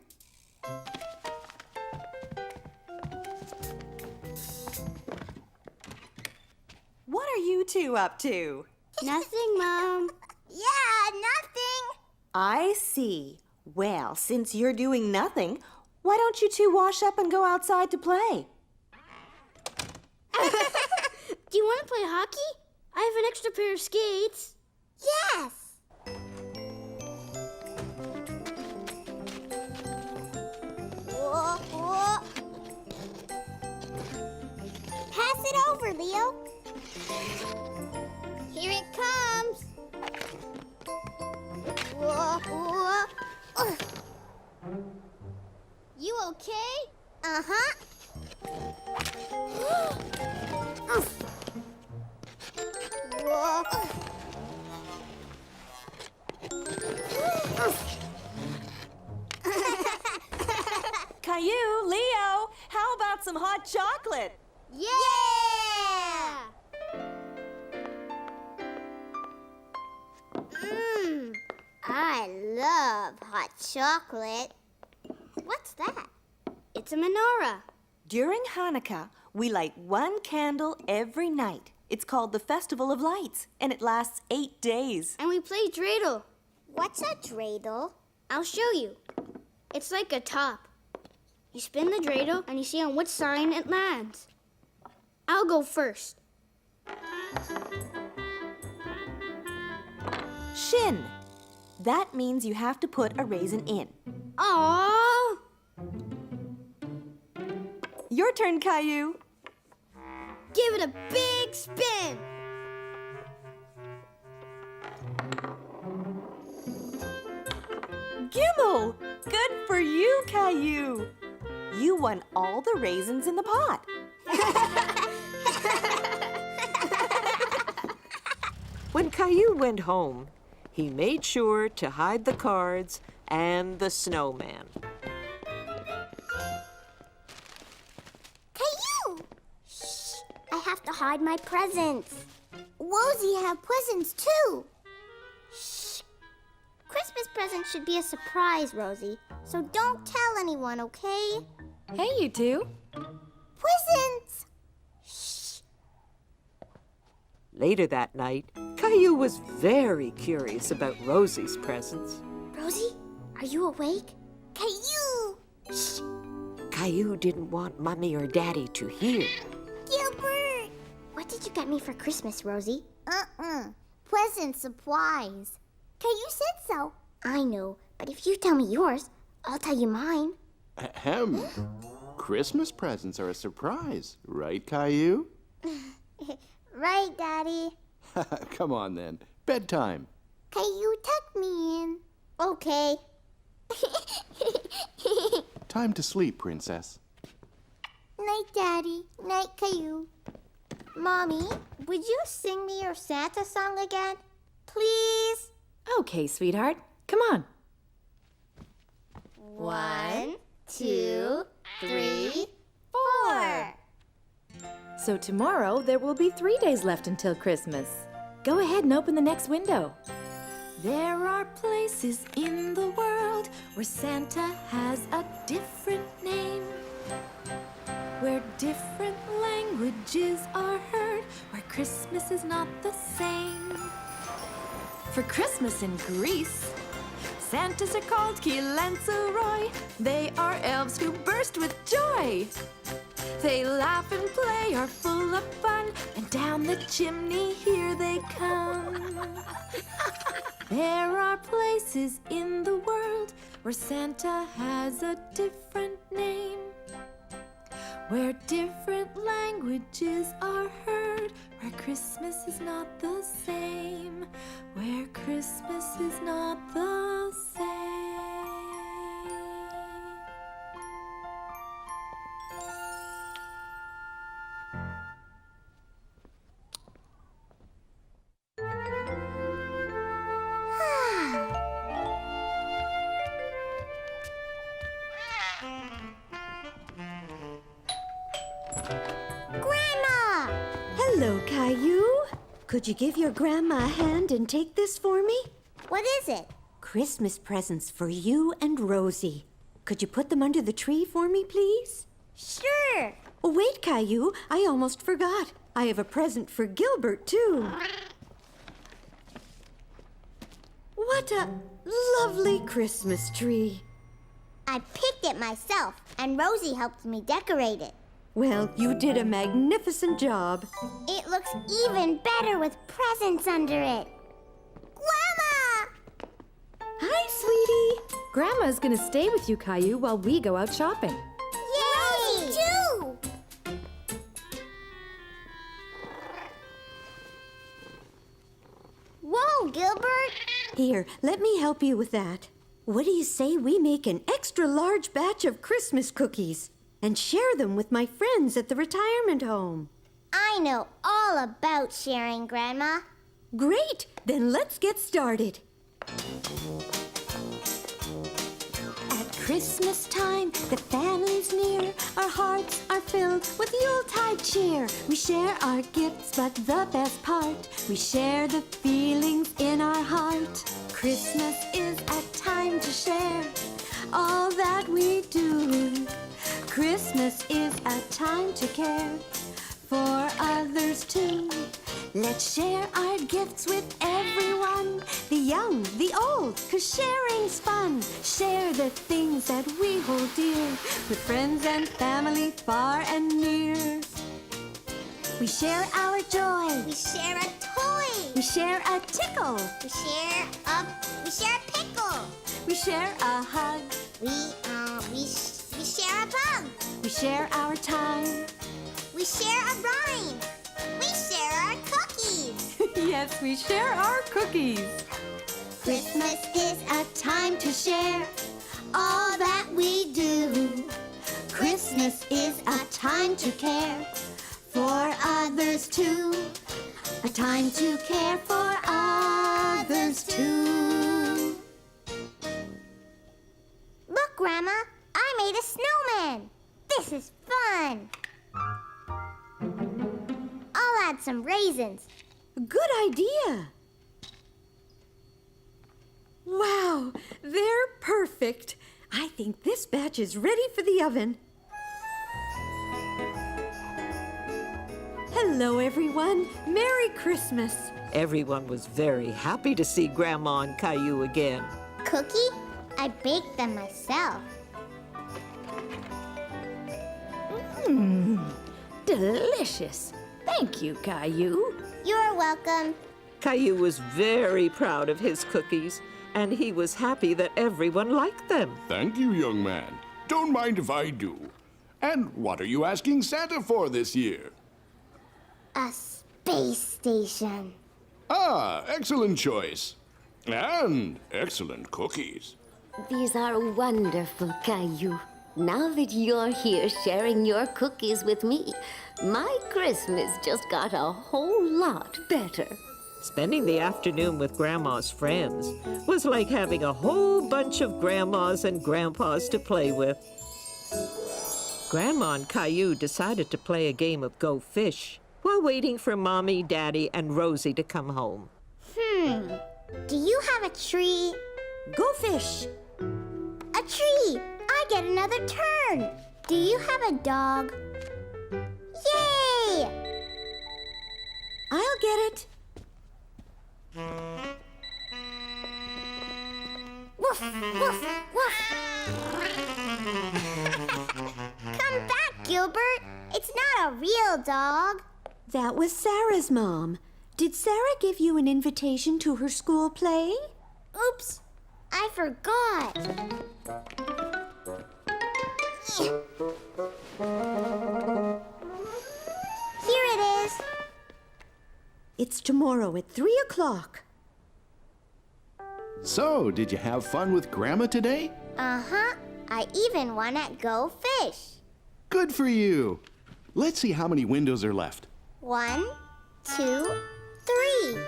What are you two up to? Nothing, Mom. Yeah, nothing. I see. Well, since you're doing nothing, why don't you two wash up and go outside to play? Do you want to play hockey? I have an extra pair of skates. Yes. Whoa, whoa. Pass it over, Leo. Here it comes. Whoa, whoa. Ugh. You okay? Uh-huh. Whoa. Caillou, Leo, how about some hot chocolate? Yeah! I love hot chocolate. What's that? It's a menorah. During Hanukkah, we light one candle every night. It's called the Festival of Lights, and it lasts 8 days. And we play dreidel. What's a dreidel? I'll show you. It's like a top. You spin the dreidel and you see on which sign it lands. I'll go first. Shin. That means you have to put a raisin in. Aww! Your turn, Caillou. Give it a big spin! Gimel! Good for you, Caillou. You won all the raisins in the pot. When Caillou went home, he made sure to hide the cards and the snowman. Caillou! Shh! I have to hide my presents. Rosie have presents too. Shh! Christmas presents should be a surprise, Rosie. So don't tell anyone, okay? Hey, you two. Presents! Shh! Later that night, Caillou was very curious about Rosie's presents. Rosie, are you awake? Caillou! Shh! Caillou didn't want Mommy or Daddy to hear. Gilbert! What did you get me for Christmas, Rosie? Present surprise. Caillou said so. I know, but if you tell me yours, I'll tell you mine. Ahem. Christmas presents are a surprise, right, Caillou? Right, Daddy. Come on then. Bedtime. Caillou, tuck me in. Okay. Time to sleep, Princess. Night, Daddy. Night, Caillou. Mommy, would you sing me your Santa song again? Please? Okay, sweetheart. Come on. 1, 2, 3, 4. So tomorrow there will be 3 days left until Christmas. Go ahead and open the next window. There are places in the world where Santa has a different name, where different languages are heard, where Christmas is not the same. For Christmas in Greece, Santas are called Kilantzaroi. They are elves who burst with joy. They laugh and play, are full of fun, and down the chimney here they come. There are places in the world where Santa has a different name, where different languages are heard, where Christmas is not the same, where Christmas is not the same. Grandma! Hello, Caillou. Could you give your grandma a hand and take this for me? What is it? Christmas presents for you and Rosie. Could you put them under the tree for me, please? Sure. Oh, wait, Caillou. I almost forgot. I have a present for Gilbert, too. What a lovely Christmas tree. I picked it myself, and Rosie helped me decorate it. Well, you did a magnificent job. It looks even better with presents under it. Grandma! Hi, sweetie. Grandma's gonna stay with you, Caillou, while we go out shopping. Yay! Rosie, too! Whoa, Gilbert! Here, let me help you with that. What do you say we make an extra large batch of Christmas cookies and share them with my friends at the retirement home? I know all about sharing, Grandma. Great! Then let's get started. At Christmas time, the family's near. Our hearts are filled with Yuletide cheer. We share our gifts, but the best part, we share the feelings in our heart. Christmas is a time to share all that we do. Christmas is a time to care for others too. Let's share our gifts with everyone, the young, the old, 'cause sharing's fun. Share the things that we hold dear with friends and family far and near. We share our joy. We share a toy. We share a tickle. We share a pickle. We share a hug. We share a bug. We share our time. We share a rhyme. We share our cookies. Yes, we share our cookies. Christmas is a time to share all that we do. Christmas is a time to care for others too. A time to care for others too. Look, Grandma, I made a snowman. This is fun. I'll add some raisins. Good idea. Wow, they're perfect. I think this batch is ready for the oven. Hello, everyone. Merry Christmas. Everyone was very happy to see Grandma and Caillou again. Cookie? I baked them myself. Delicious. Thank you, Caillou. You're welcome. Caillou was very proud of his cookies, and he was happy that everyone liked them. Thank you, young man. Don't mind if I do. And what are you asking Santa for this year? A space station. Ah, excellent choice. And excellent cookies. These are wonderful, Caillou. Now that you're here sharing your cookies with me, my Christmas just got a whole lot better. Spending the afternoon with Grandma's friends was like having a whole bunch of grandmas and grandpas to play with. Grandma and Caillou decided to play a game of Go Fish while waiting for Mommy, Daddy, and Rosie to come home. Do you have a tree? Go fish. A tree! I get another turn. Do you have a dog? Yay! I'll get it. Woof, woof, woof. Come back, Gilbert. It's not a real dog. That was Sarah's mom. Did Sarah give you an invitation to her school play? Oops, I forgot. Here it is. It's tomorrow at 3 o'clock. So, did you have fun with Grandma today? Uh-huh. I even won at Go Fish. Good for you. Let's see how many windows are left. 1, 2, 3.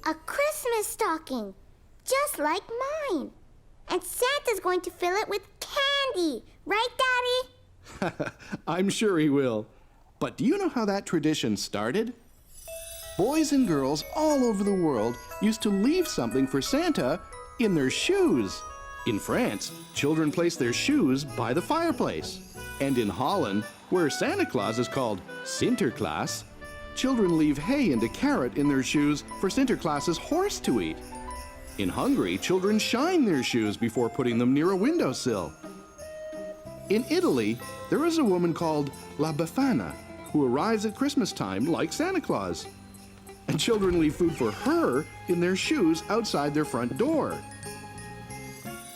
A Christmas stocking, just like mine. And Santa's going to fill it with candy. Right, Daddy? I'm sure he will. But do you know how that tradition started? Boys and girls all over the world used to leave something for Santa in their shoes. In France, children place their shoes by the fireplace. And in Holland, where Santa Claus is called Sinterklaas, children leave hay and a carrot in their shoes for Sinterklaas's horse to eat. In Hungary, children shine their shoes before putting them near a windowsill. In Italy, there is a woman called La Befana who arrives at Christmas time like Santa Claus. And children leave food for her in their shoes outside their front door.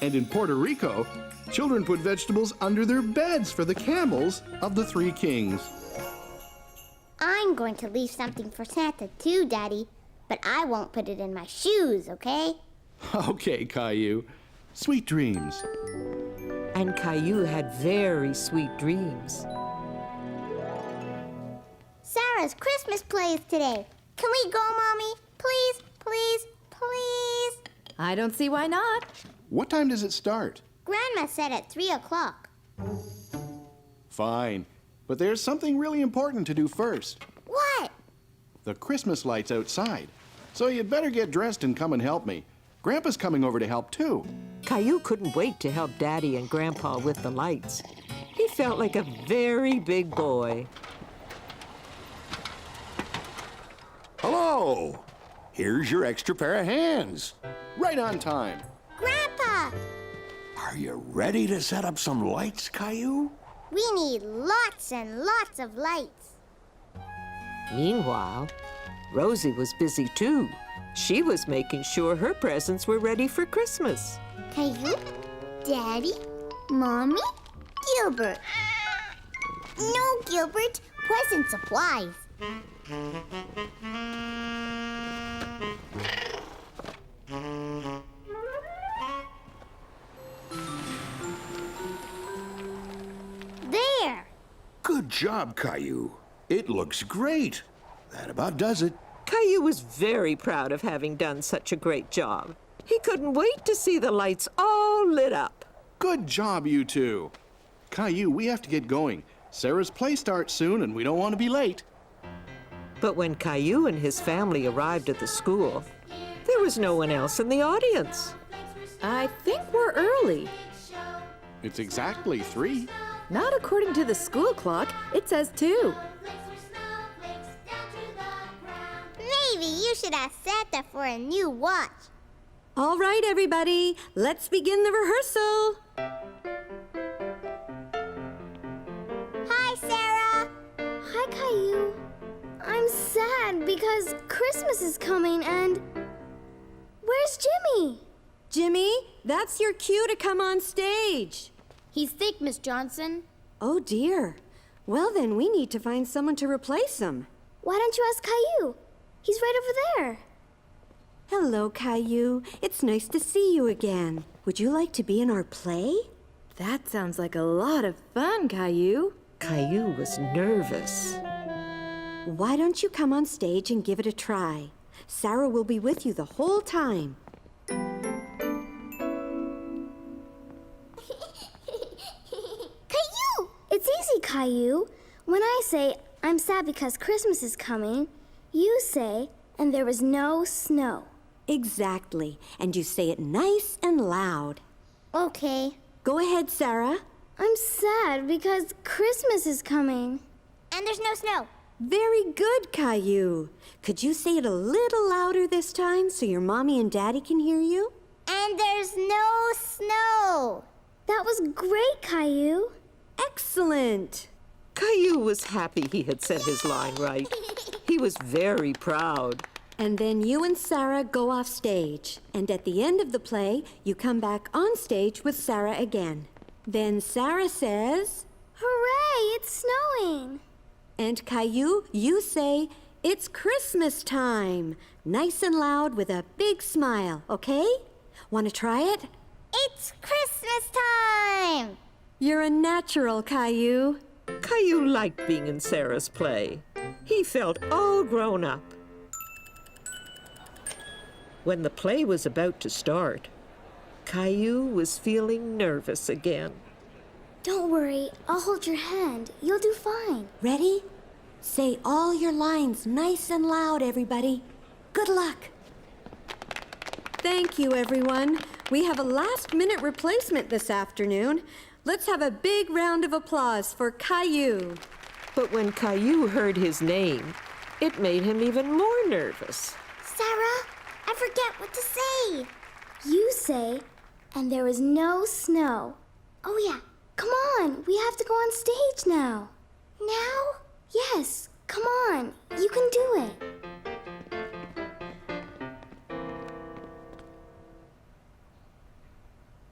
And in Puerto Rico, children put vegetables under their beds for the camels of the three kings. I'm going to leave something for Santa too, Daddy. But I won't put it in my shoes, okay? Okay, Caillou. Sweet dreams. And Caillou had very sweet dreams. Sarah's Christmas play is today. Can we go, Mommy? Please, please, please? I don't see why not. What time does it start? Grandma said at 3 o'clock. Fine. But there's something really important to do first. What? The Christmas lights outside. So you'd better get dressed and come and help me. Grandpa's coming over to help too. Caillou couldn't wait to help Daddy and Grandpa with the lights. He felt like a very big boy. Hello! Here's your extra pair of hands. Right on time. Grandpa, Are you ready to set up some lights, Caillou? we need lots and lots of lights. Meanwhile, Rosie was busy too. She was making sure her presents were ready for Christmas. Caillou, Daddy, Mommy, Gilbert. No, Gilbert, present supplies. There! Good job, Caillou. It looks great. That about does it. Caillou was very proud of having done such a great job. He couldn't wait to see the lights all lit up. Good job, you two. Caillou, we have to get going. Sarah's play starts soon, and we don't want to be late. But when Caillou and his family arrived at the school, there was no one else in the audience. I think we're early. It's exactly 3. Not according to the school clock. It says 2. Maybe you should ask Santa for a new watch. All right, everybody, let's begin the rehearsal. Hi, Sarah. Hi, Caillou. I'm sad because Christmas is coming and... Where's Jimmy? Jimmy, that's your cue to come on stage. He's sick, Miss Johnson. Oh, dear. Well, then we need to find someone to replace him. Why don't you ask Caillou? He's right over there. Hello, Caillou. It's nice to see you again. Would you like to be in our play? That sounds like a lot of fun, Caillou. Caillou was nervous. Why don't you come on stage and give it a try? Sarah will be with you the whole time. Caillou! It's easy, Caillou. When I say, I'm sad because Christmas is coming, you say, and there was no snow. Exactly. And you say it nice and loud. Okay. Go ahead, Sarah. I'm sad because Christmas is coming. And there's no snow. Very good, Caillou. Could you say it a little louder this time so your mommy and daddy can hear you? And there's no snow. That was great, Caillou. Excellent. Caillou was happy he had said his line right. He was very proud. And then you and Sarah go off stage. And at the end of the play, you come back on stage with Sarah again. Then Sarah says, Hooray, it's snowing. And Caillou, you say, it's Christmas time. Nice and loud with a big smile, okay? Want to try it? It's Christmas time. You're a natural, Caillou. Caillou liked being in Sarah's play. He felt all grown up. When the play was about to start, Caillou was feeling nervous again. Don't worry, I'll hold your hand. You'll do fine. Ready? Say all your lines nice and loud, everybody. Good luck. Thank you, everyone. We have a last-minute replacement this afternoon. Let's have a big round of applause for Caillou. But when Caillou heard his name, it made him even more nervous. Sarah, I forget what to say. You say, and there was no snow. Oh, yeah. Come on. We have to go on stage now. Now? Yes. Come on. You can do it.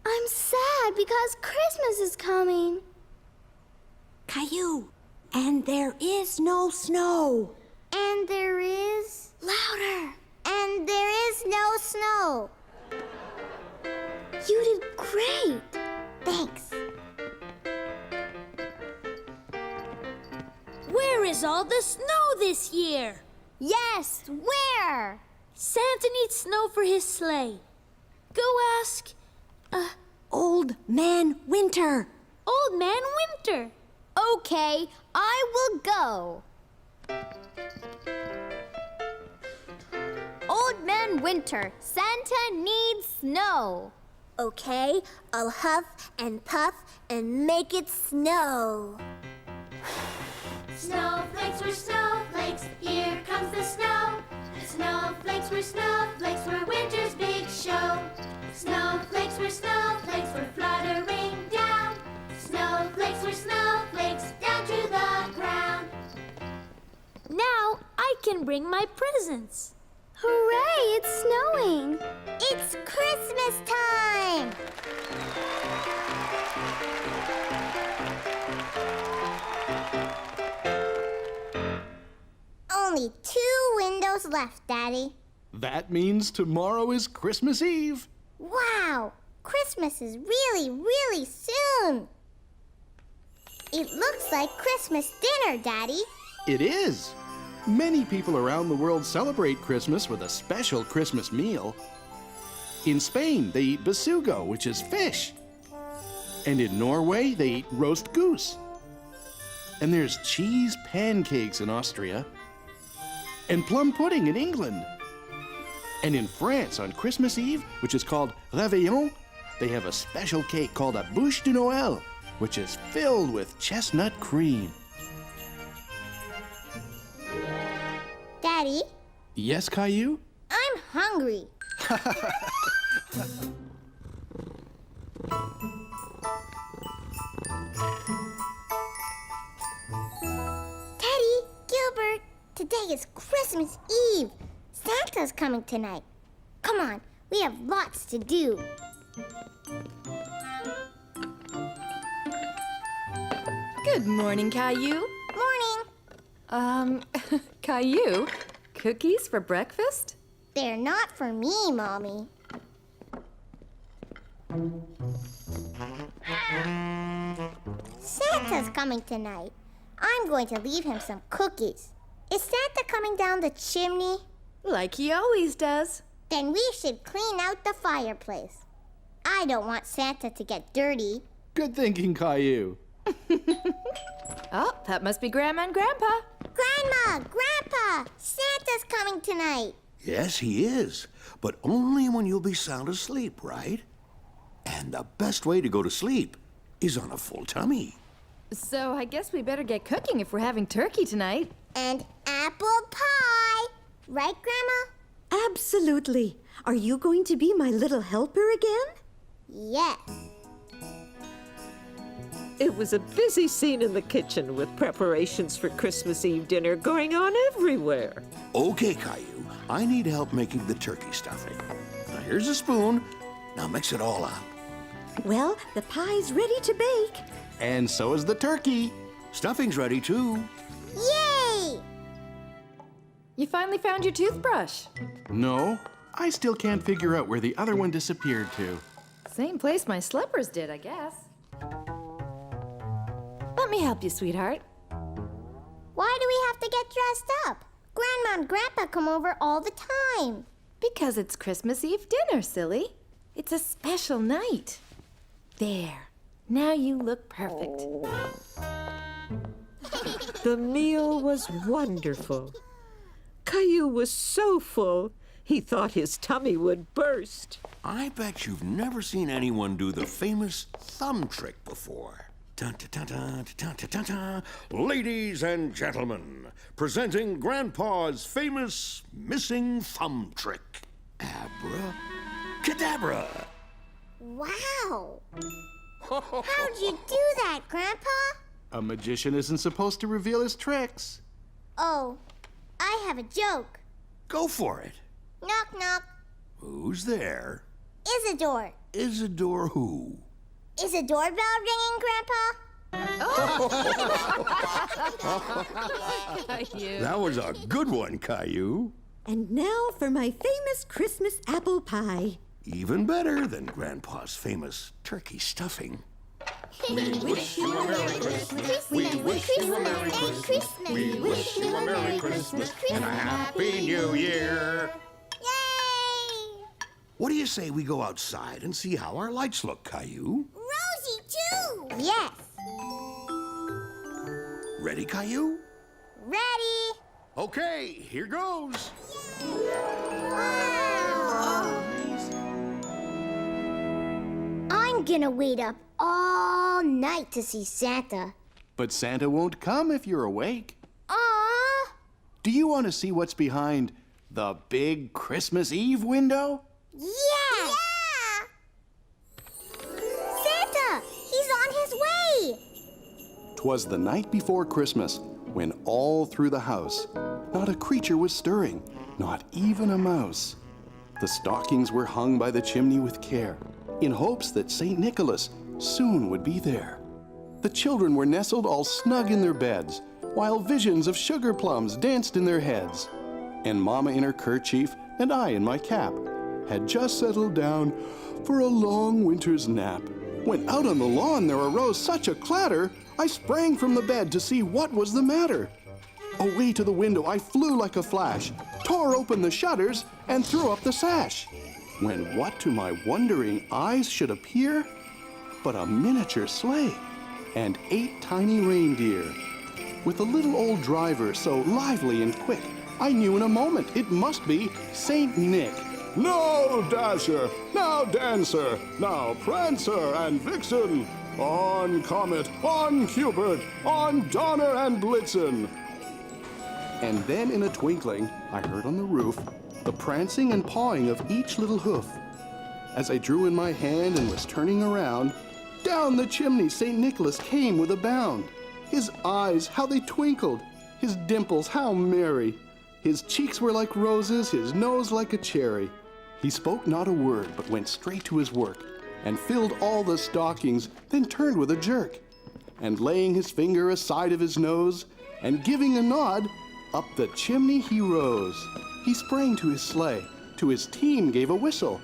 I'm sad because Christmas is coming. Caillou, and there is no snow. And there is... Louder. And there is no snow. You did great. Thanks. Where is all the snow this year? Yes, where? Santa needs snow for his sleigh. Go ask, Old Man Winter. Old Man Winter. Okay, I will go. Old Man Winter, Santa needs snow. Okay, I'll huff and puff and make it snow. Snowflakes were snowflakes, here comes the snow. Snowflakes were snowflakes for winter's big show. Snowflakes were fluttering down. Snowflakes were snowflakes down to the ground. Now I can bring my presents. Hooray, it's snowing! It's Christmas time! Only 2 windows left, Daddy. That means tomorrow is Christmas Eve. Wow! Christmas is really, really soon! It looks like Christmas dinner, Daddy. It is. Many people around the world celebrate Christmas with a special Christmas meal. In Spain, they eat besugo, which is fish. And in Norway, they eat roast goose. And there's cheese pancakes in Austria. And plum pudding in England. And in France, on Christmas Eve, which is called Réveillon, they have a special cake called a bûche de Noël, which is filled with chestnut cream. Daddy, Yes, Caillou? I'm hungry. Teddy, Gilbert, today is Christmas Eve. Santa's coming tonight. Come on, we have lots to do. Good morning, Caillou. Morning. Caillou, cookies for breakfast? They're not for me, Mommy. Santa's coming tonight. I'm going to leave him some cookies. Is Santa coming down the chimney? Like he always does. Then we should clean out the fireplace. I don't want Santa to get dirty. Good thinking, Caillou. Oh, that must be Grandma and Grandpa. Grandma, Grandpa, Santa's coming tonight. Yes, he is, but only when you'll be sound asleep, right? And the best way to go to sleep is on a full tummy. So I guess we better get cooking if we're having turkey tonight. And apple pie. Right, Grandma? Absolutely. Are you going to be my little helper again? Yes. It was a busy scene in the kitchen with preparations for Christmas Eve dinner going on everywhere. Okay, Caillou, I need help making the turkey stuffing. Now here's a spoon. Now mix it all up. Well, the pie's ready to bake. And so is the turkey. Stuffing's ready too. Yay! You finally found your toothbrush. No, I still can't figure out where the other one disappeared to. Same place my slippers did, I guess. Let me help you, sweetheart. Why do we have to get dressed up? Grandma and Grandpa come over all the time. Because it's Christmas Eve dinner, silly. It's a special night. There. Now you look perfect. The meal was wonderful. Caillou was so full, he thought his tummy would burst. I bet you've never seen anyone do the famous thumb trick before. Dun, dun, dun, dun, dun, dun, dun. Ladies and gentlemen, presenting Grandpa's famous missing thumb trick. Abracadabra. Wow. How'd you do that, Grandpa? A magician isn't supposed to reveal his tricks. Oh, I have a joke. Go for it. Knock, knock. Who's there? Isidore. Isidore who? Is a doorbell ringing, Grandpa? That was a good one, Caillou. And now for my famous Christmas apple pie. Even better than Grandpa's famous turkey stuffing. We wish you a Merry Christmas. We wish you a Merry Christmas. We wish you a Merry Christmas and a Happy New Year. Yay! What do you say we go outside and see how our lights look, Caillou? Rosie, too! Yes. Ready, Caillou? Ready. Okay, here goes. Wow! I'm gonna wait up all all night to see Santa. But Santa won't come if you're awake. Aww! Do you want to see what's behind the big Christmas Eve window? Yeah! Santa! He's on his way! 'Twas the night before Christmas, when all through the house, not a creature was stirring, not even a mouse. The stockings were hung by the chimney with care, in hopes that St. Nicholas soon would be there. The children were nestled all snug in their beds, while visions of sugar plums danced in their heads. And Mama in her kerchief and I in my cap had just settled down for a long winter's nap, when out on the lawn there arose such a clatter, I sprang from the bed to see what was the matter. Away to the window I flew like a flash, tore open the shutters, and threw up the sash. When what to my wondering eyes should appear but a miniature sleigh and 8 tiny reindeer. With a little old driver so lively and quick, I knew in a moment it must be Saint Nick. Now, Dasher, now, Dancer, now, Prancer and Vixen, on Comet, on Cupid, on Donner and Blitzen. And then in a twinkling, I heard on the roof the prancing and pawing of each little hoof. As I drew in my hand and was turning around, down the chimney St. Nicholas came with a bound. His eyes, how they twinkled, his dimples, how merry. His cheeks were like roses, his nose like a cherry. He spoke not a word, but went straight to his work, and filled all the stockings, then turned with a jerk. And laying his finger aside of his nose, and giving a nod, up the chimney he rose. He sprang to his sleigh, to his team gave a whistle,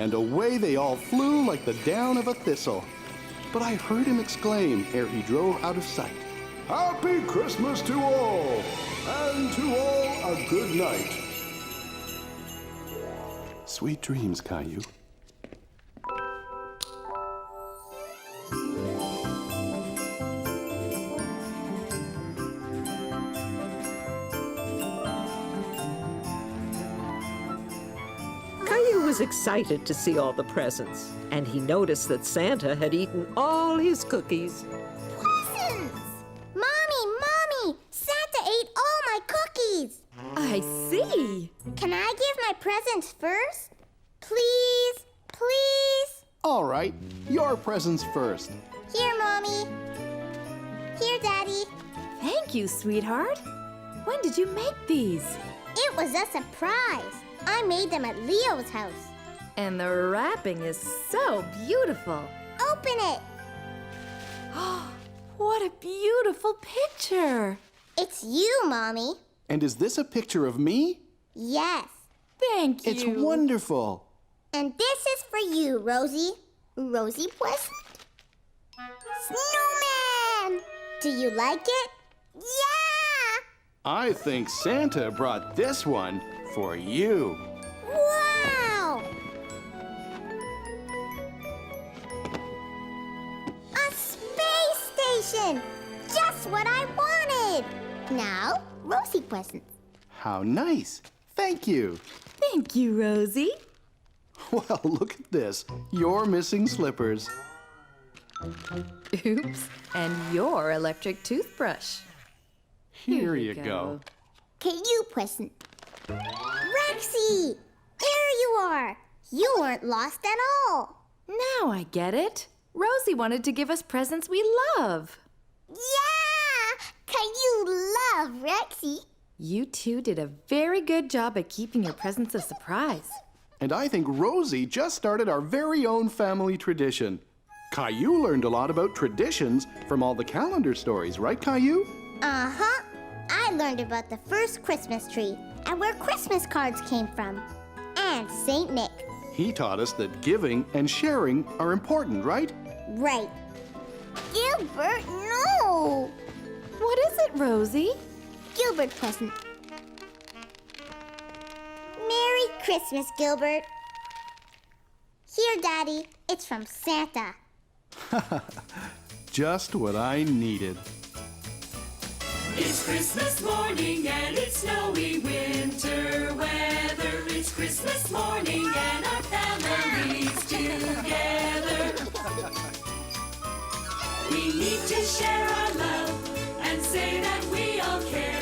and away they all flew like the down of a thistle. But I heard him exclaim, ere he drove out of sight, Happy Christmas to all, and to all a good night. Sweet dreams, Caillou. Caillou was excited to see all the presents, and he noticed that Santa had eaten all his cookies. Presents! Mommy! Santa ate all my cookies! I see. Can I give my presents first? Please? All right, your presents first. Here, Mommy. Here, Daddy. Thank you, sweetheart. When did you make these? It was a surprise. I made them at Leo's house. And the wrapping is so beautiful. Open it. What a beautiful picture. It's you, Mommy. And is this a picture of me? Yes. Thank you. It's wonderful. And this is for you, Rosie. Rosie present? Snowman! Do you like it? Yeah! I think Santa brought this one for you. Wow! A space station! Just what I wanted! Now, Rosie presents. How nice. Thank you. Thank you, Rosie. Well, look at this. Your missing slippers. Oops. And your electric toothbrush. Here you go. Caillou present. Rexy! There you are! You weren't lost at all. Now I get it. Rosie wanted to give us presents we love. Yeah! Caillou love Rexy. You two did a very good job at keeping your presents a surprise. And I think Rosie just started our very own family tradition. Caillou learned a lot about traditions from all the calendar stories, right, Caillou? Uh-huh. I learned about the first Christmas tree and where Christmas cards came from. And Saint Nick. He taught us that giving and sharing are important, right? Right. Gilbert, no! What is it, Rosie? Gilbert present. Merry Christmas, Gilbert. Here, Daddy. It's from Santa. Just what I needed. It's Christmas morning and it's snowy winter weather. It's Christmas morning and our family's together. to share our love and say that we all care.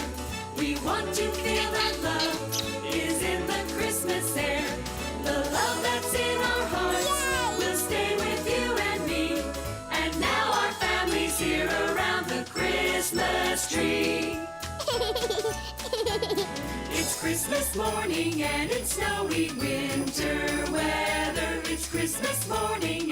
We want to feel that love is in the Christmas air. The love that's in our hearts will stay with you and me. And now our family's here around the Christmas tree. It's Christmas morning and it's snowy winter weather. It's Christmas morning